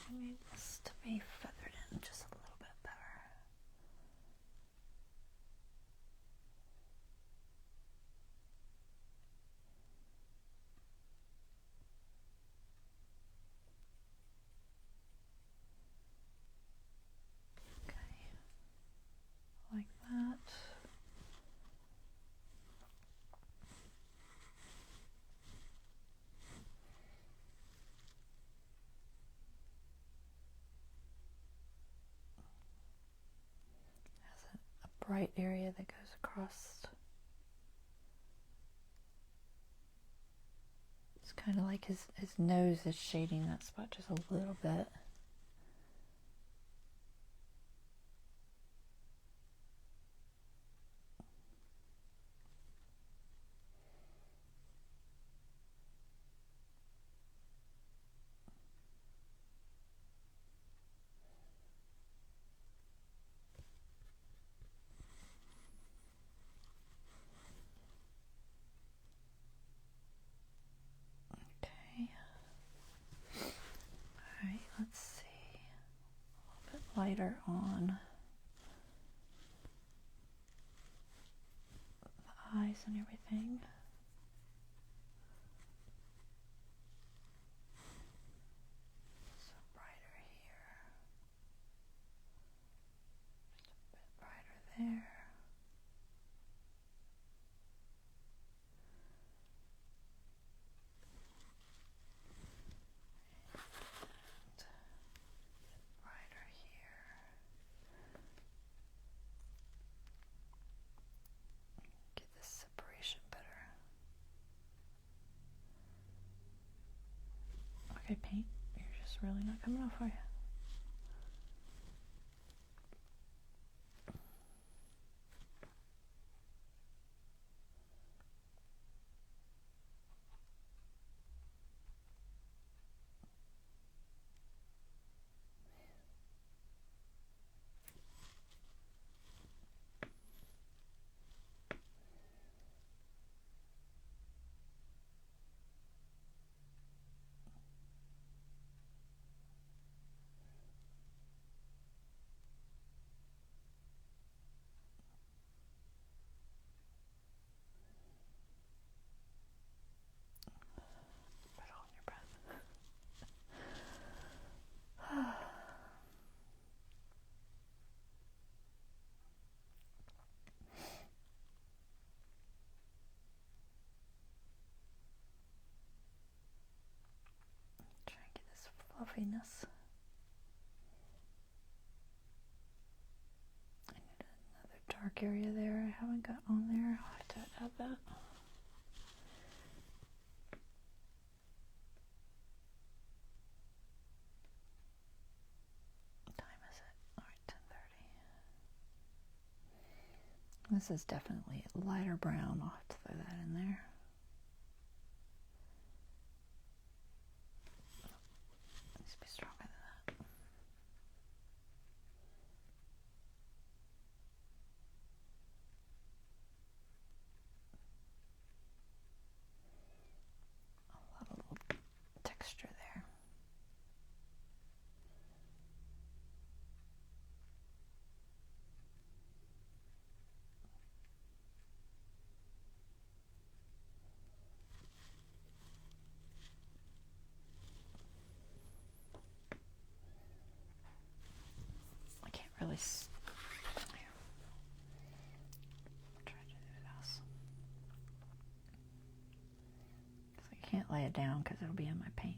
I need this to be feathered in just a little bit better. Okay, like that. Bright area that goes across. It's kind of like his nose is shading that spot just a little bit. lighter on the eyes and everything. So brighter here, just a bit brighter there. Okay, paint, you're just really not coming off, are you? Put it on your breath. Try and get this fluffiness. I need another dark area there I haven't got on there. I'll have to add that. What time is it? Alright, 10:30. This is definitely lighter brown. I'll have to throw that in there. It needs to be stronger than that. A lot of little texture there. I can't really try to do this. I can't lay it down because it'll be in my paint.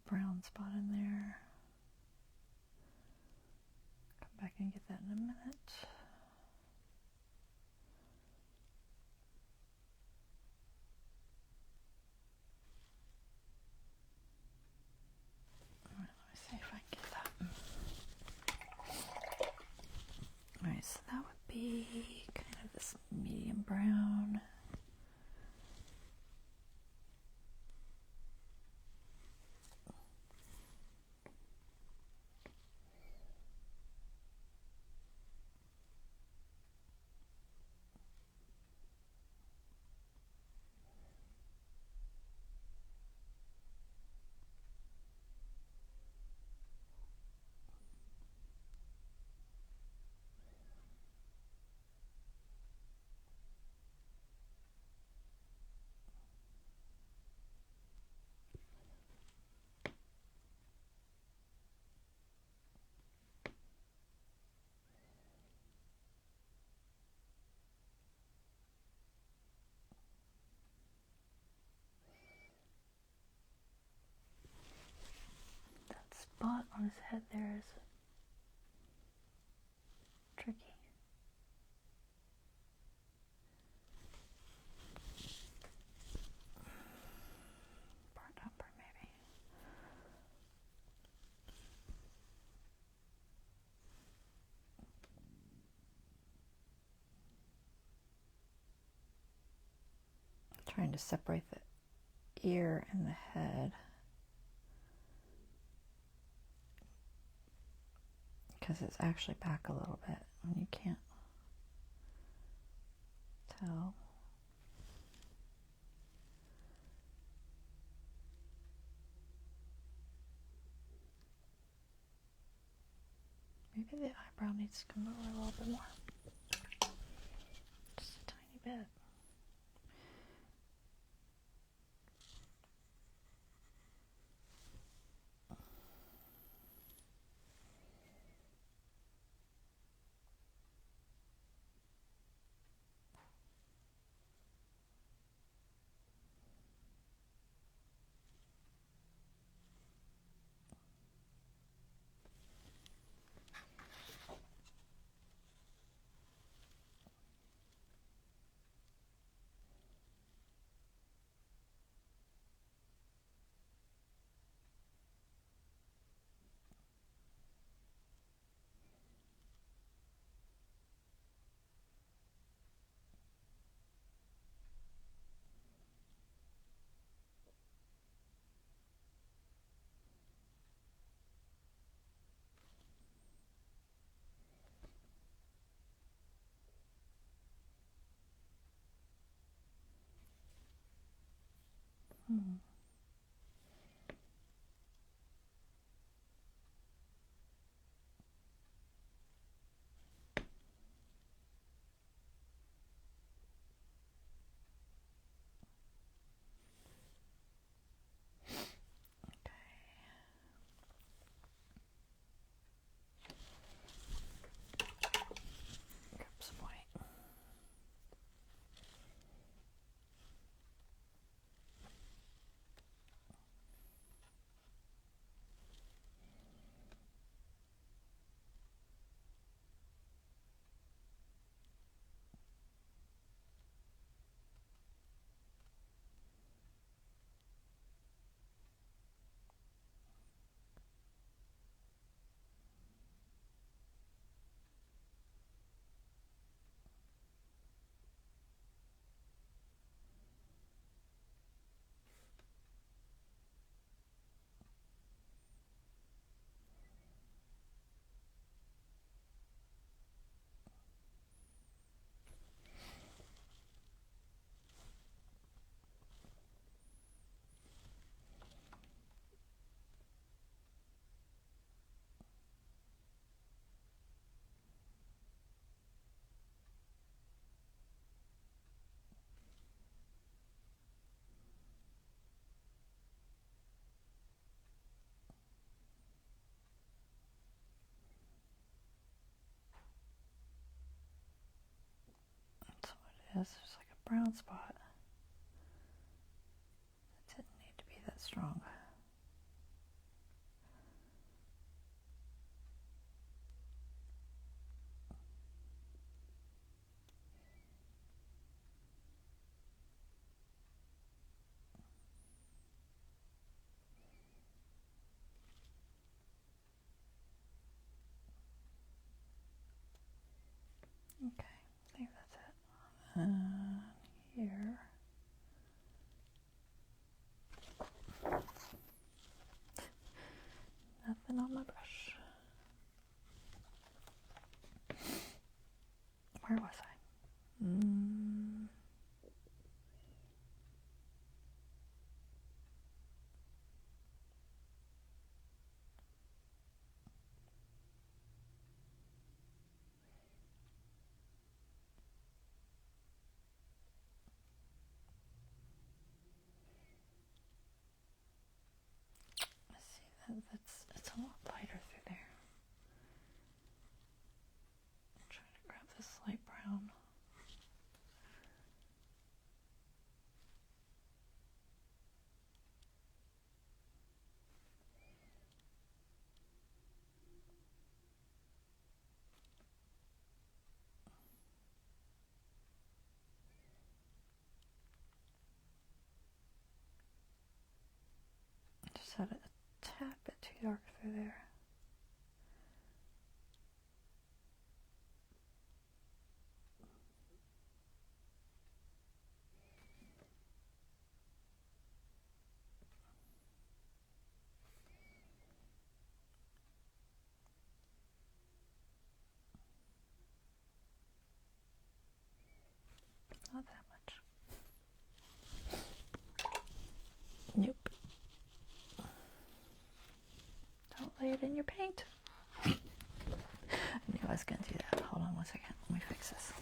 brown spot in there. Come back and get that in a minute. All right, let me see if I can get that. All right, so that would be kind of this medium brown. Spot on his head there is tricky. Burnt umber maybe. I'm trying to separate the ear and the head, because it's actually back a little bit and you can't tell. Maybe the eyebrow needs to come over a little bit more. Just a tiny bit. Grab some white. There's like a brown spot. It didn't need to be that strong. Let's see, it's a lot lighter through there. I'm trying to grab this light brown. Just had a tad bit too dark through there. Not that much. Nope. Don't lay it in your paint. I knew I was going to do that. Hold on one second. Let me fix this.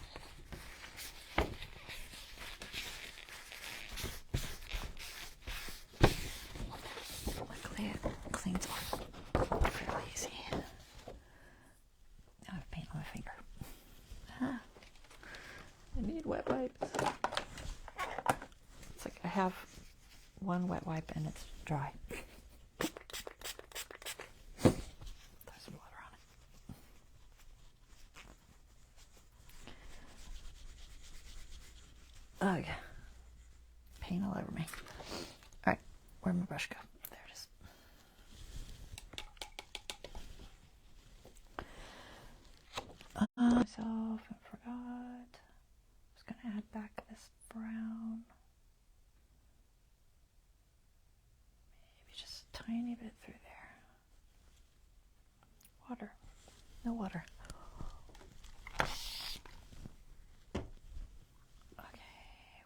Luckily it cleans off fairly easy. Now I have paint on my finger. I need wet wipes. It's like I have one wet wipe and it's dry. There's some water on it. Ugh. Paint all over me. Alright, where'd my brush go? There it is. Myself and forgot. I was going to add back this brown. Maybe just a tiny bit through there. Water. No water. Okay,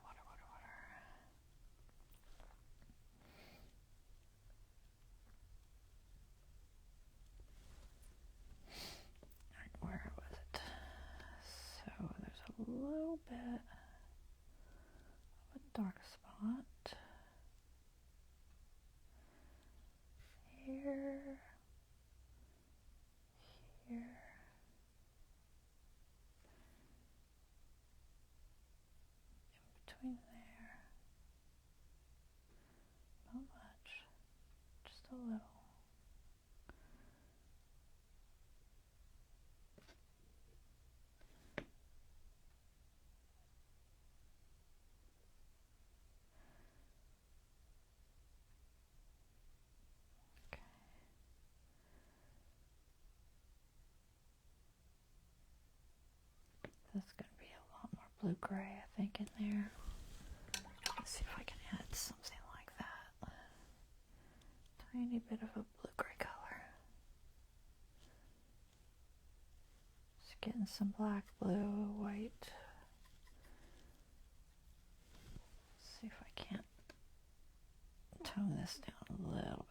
water. Alright, where was it? So there's a little bit of a dark spot here, in between there. Not much, just a little. That's going to be a lot more blue-gray, I think, in there. Let's see if I can add something like that. Tiny bit of a blue-gray color. Just getting some black, blue, white. See if I can't tone this down a little bit.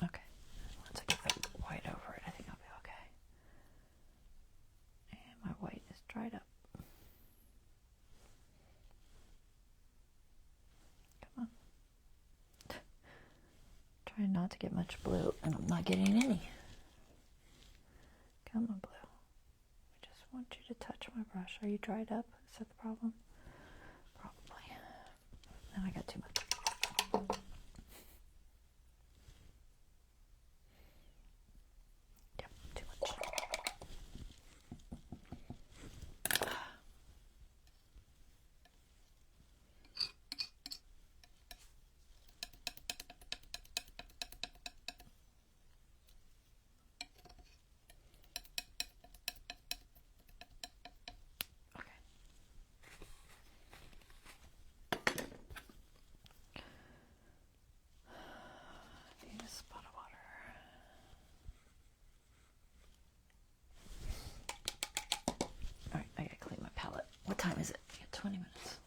Okay, once I get the white over it, I think I'll be okay. And my white is dried up. Come on. Trying not to get much blue, and I'm not getting any. Come on, blue. I just want you to touch my brush. Are you dried up? Is that the problem? Probably. Now I got too much. Yep, too much. time is it? I got 20 minutes.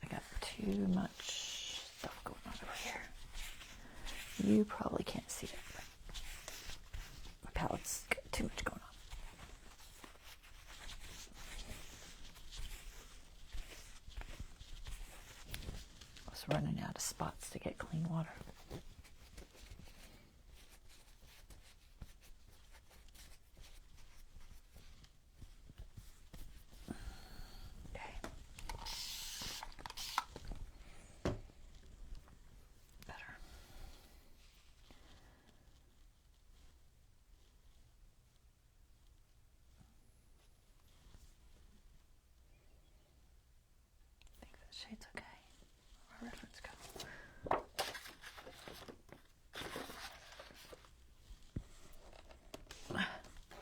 I got too much stuff going on over here. You probably can't see it, but my palette's got too much going on. I was running out of spots to get clean water. Shade's okay. Where reference go?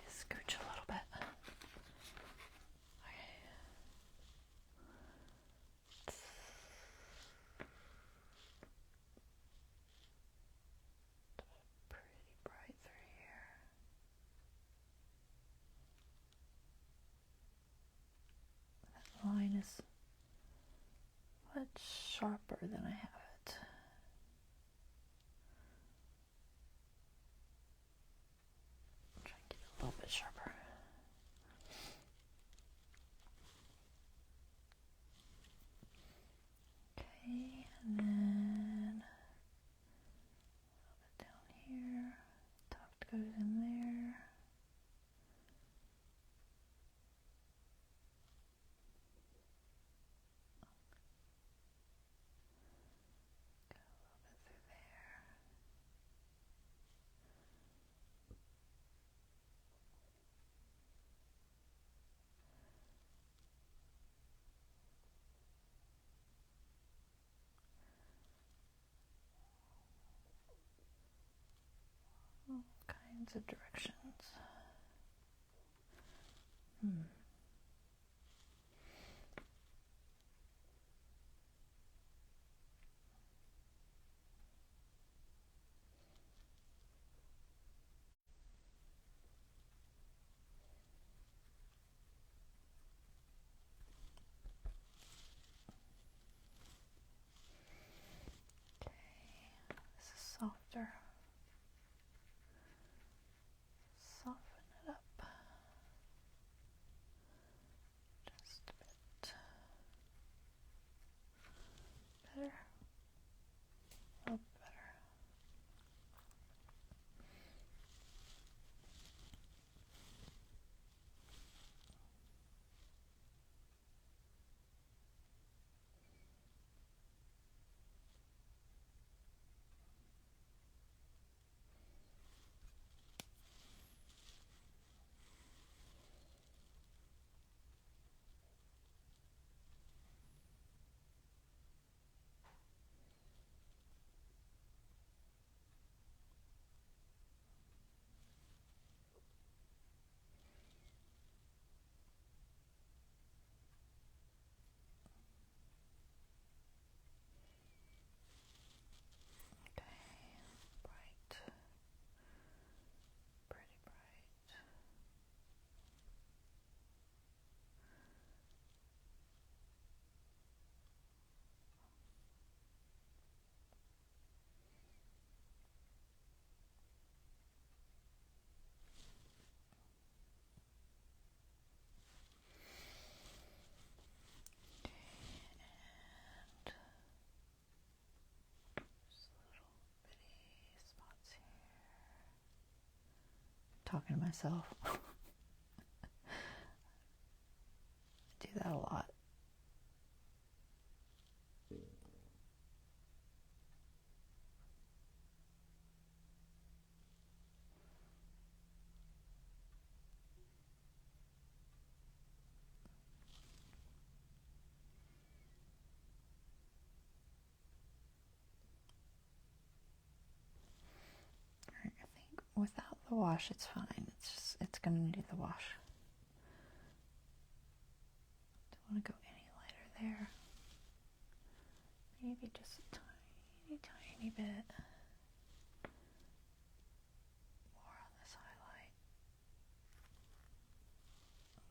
Scooch a little bit. Okay. Pretty bright through here. That line is much sharper than I have it. Try and get it a little bit sharper. Okay, and then a little bit down here. Tuft goes in there. All kinds of directions. This is softer. Soften it up just a bit. Better. A little better. Bright, pretty bright. And just little bitty spots here. Talking to myself. I do that a lot. Alright, I think without the wash it's fine. It's gonna need the wash. Don't want to go any lighter there. Maybe just a tiny bit more on this highlight.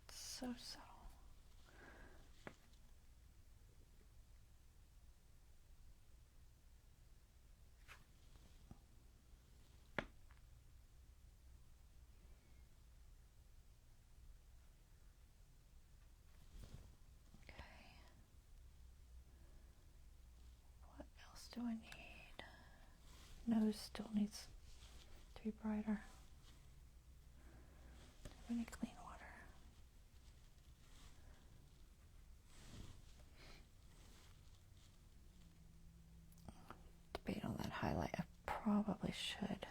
It's so subtle. do I need? Nose still needs to be brighter. We need clean water. Debate on that highlight. I probably should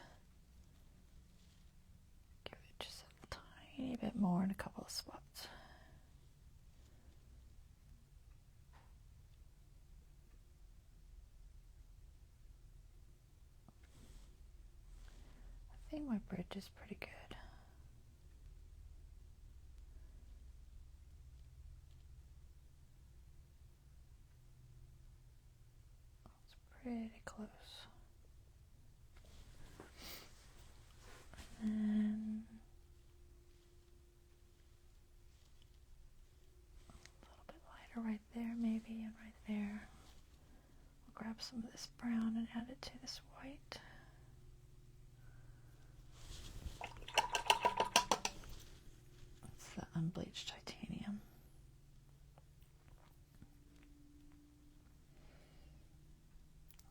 give it just a tiny bit more in a couple of spots. I think my bridge is pretty good. It's pretty close. And a little bit lighter right there, maybe, and right there. We'll grab some of this brown and add it to this white. That's the unbleached titanium.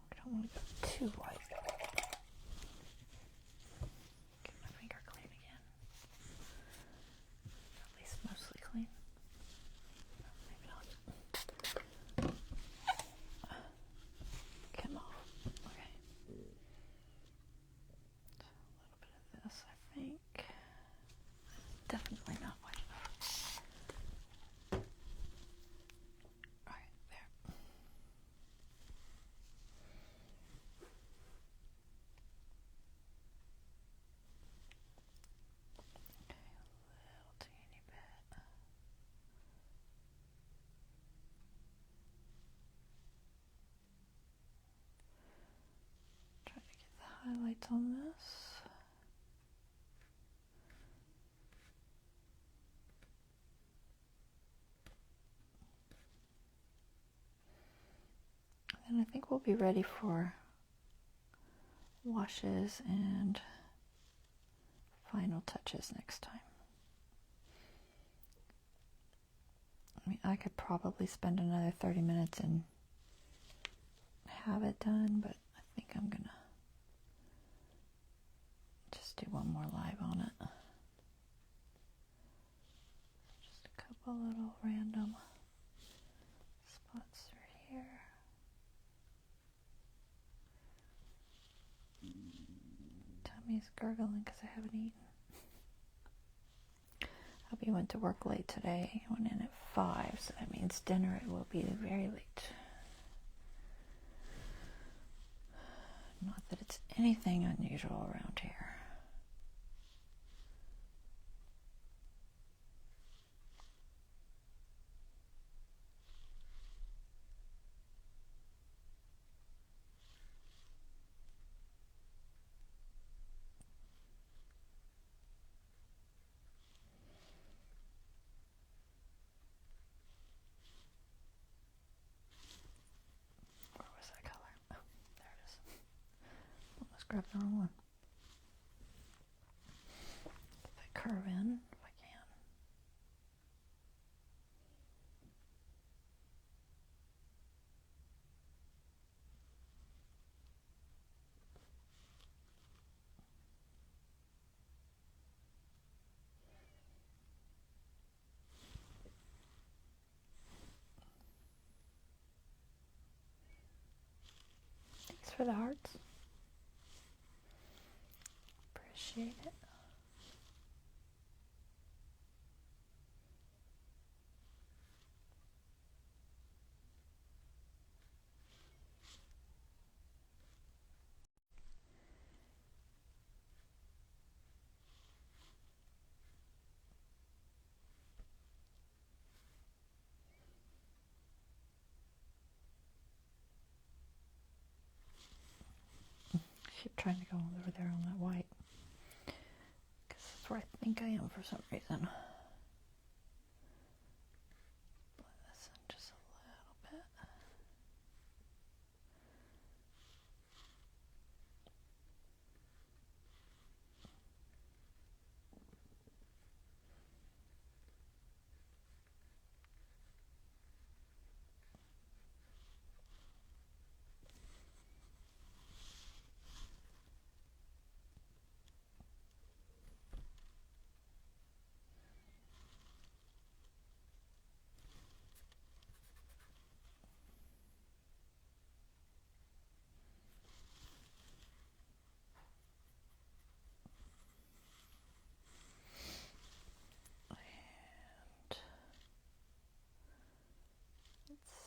We don't want to go too white. Get my finger clean again. At least mostly clean. Maybe not. Come off. Okay. A little bit of this, I think. Definitely not white enough. Right there. Okay, a little teeny bit. Try to get the highlights on this. And I think we'll be ready for washes and final touches next time. I mean, I could probably spend another 30 minutes and have it done, but I think I'm gonna just do one more live on it. Just a couple little random spots through here. Tummy's gurgling because I haven't eaten. Hubby went to work late today. He went in at 5, so that means dinner it will be very late. Not that it's anything unusual around here. Where was that color? Oh, there it is. Almost grabbed the wrong one. Get that curve in if I can. Thanks for the hearts. Appreciate it. Keep trying to go over there on that white, because that's where I think I am for some reason. Blend this in just a little bit.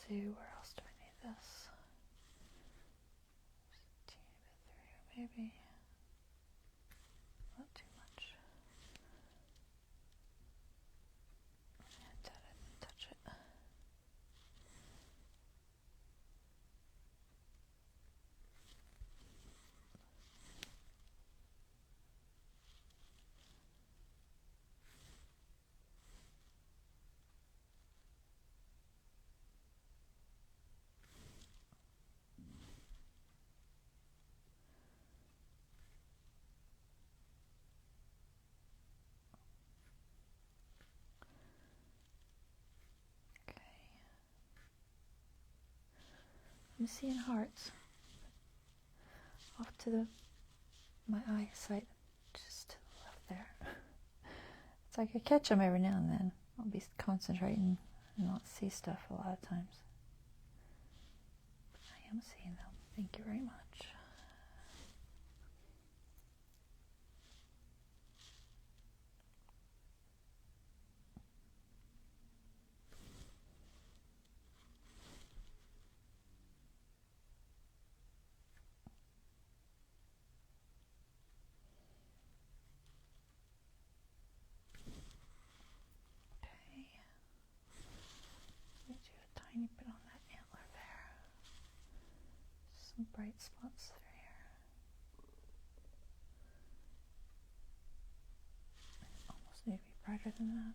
see, where else do I need this? Just a teeny bit through, maybe. Not too much. Hint at it and touch it. I'm seeing hearts off to my eyesight, just to the left there. It's like I catch them every now and then. I'll be concentrating and not see stuff a lot of times. But I am seeing them. Thank you very much. Tiny bit on that antler there. Some bright spots through here. Almost need to be brighter than that.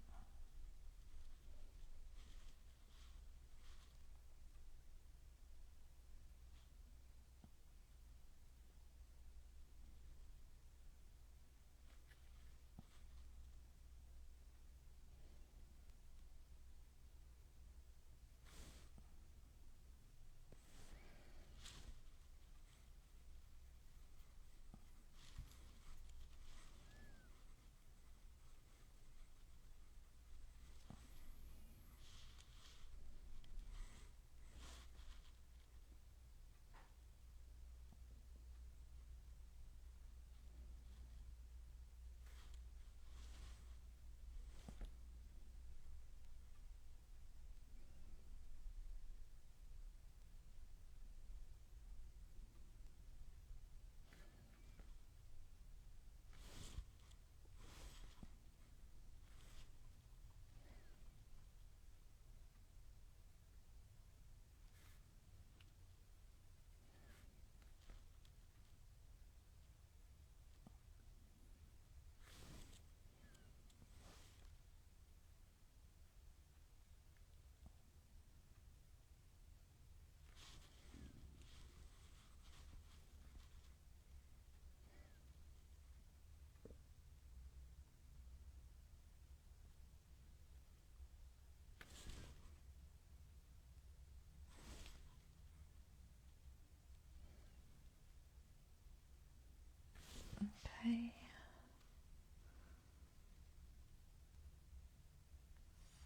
Okay.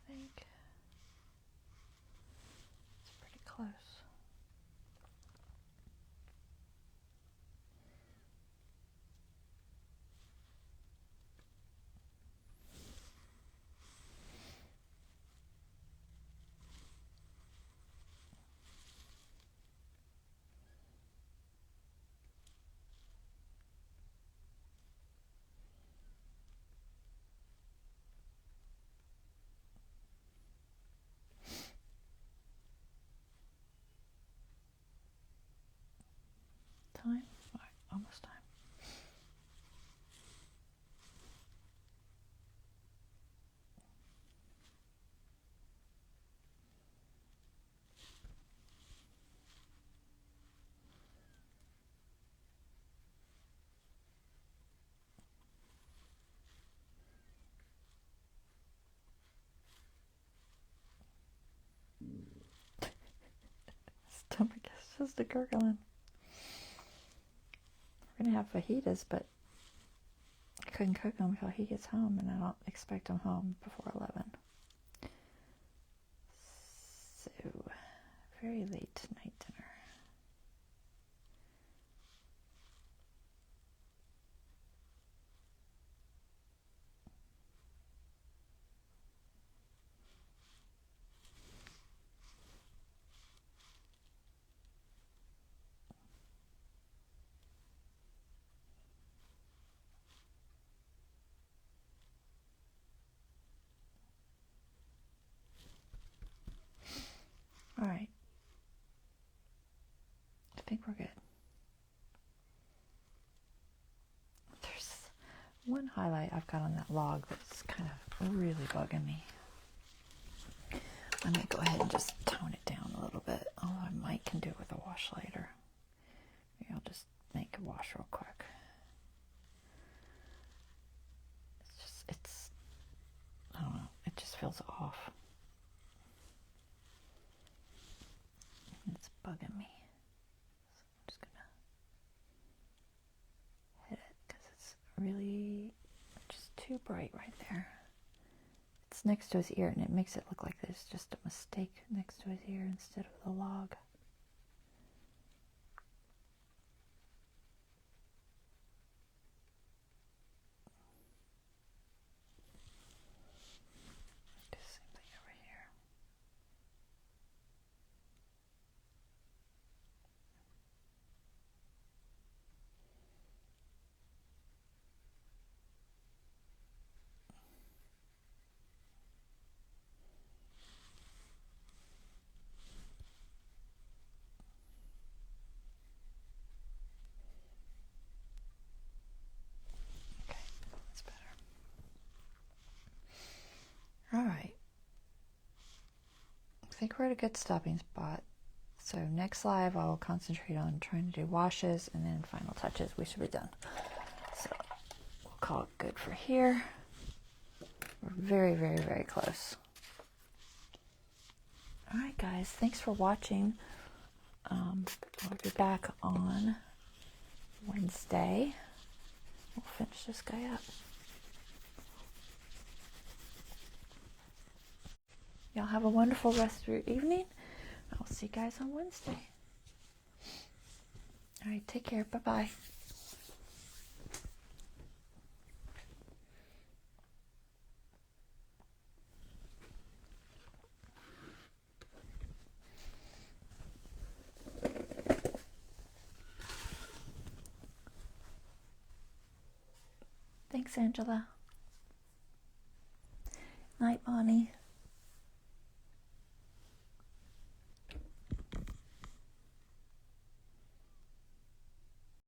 I think it's pretty close. Time? All right, almost time. Stomach is just a gurgling. We're gonna have fajitas, but I couldn't cook them until he gets home, and I don't expect him home before 11. So, very late night dinner. think we're good. There's one highlight I've got on that log that's kind of really bugging me. I might go ahead and just tone it down a little bit. Oh, I might can do it with a wash later. Maybe I'll just make a wash real quick. I don't know, it just feels off. It's bugging me. So I'm just gonna hit it because it's really just too bright right there. It's next to his ear and it makes it look like there's just a mistake next to his ear instead of the log. Same thing over here. Okay, that's better. All right. I think we're at a good stopping spot. So next live, I will concentrate on trying to do washes and then final touches. We should be done. So we'll call it good for here. We're very, very, very close. All right, guys. Thanks for watching. I'll be back on Wednesday. We'll finish this guy up. Y'all have a wonderful rest of your evening. I'll see you guys on Wednesday. All right, take care. Bye-bye. Thanks, Angela. Night, Bonnie.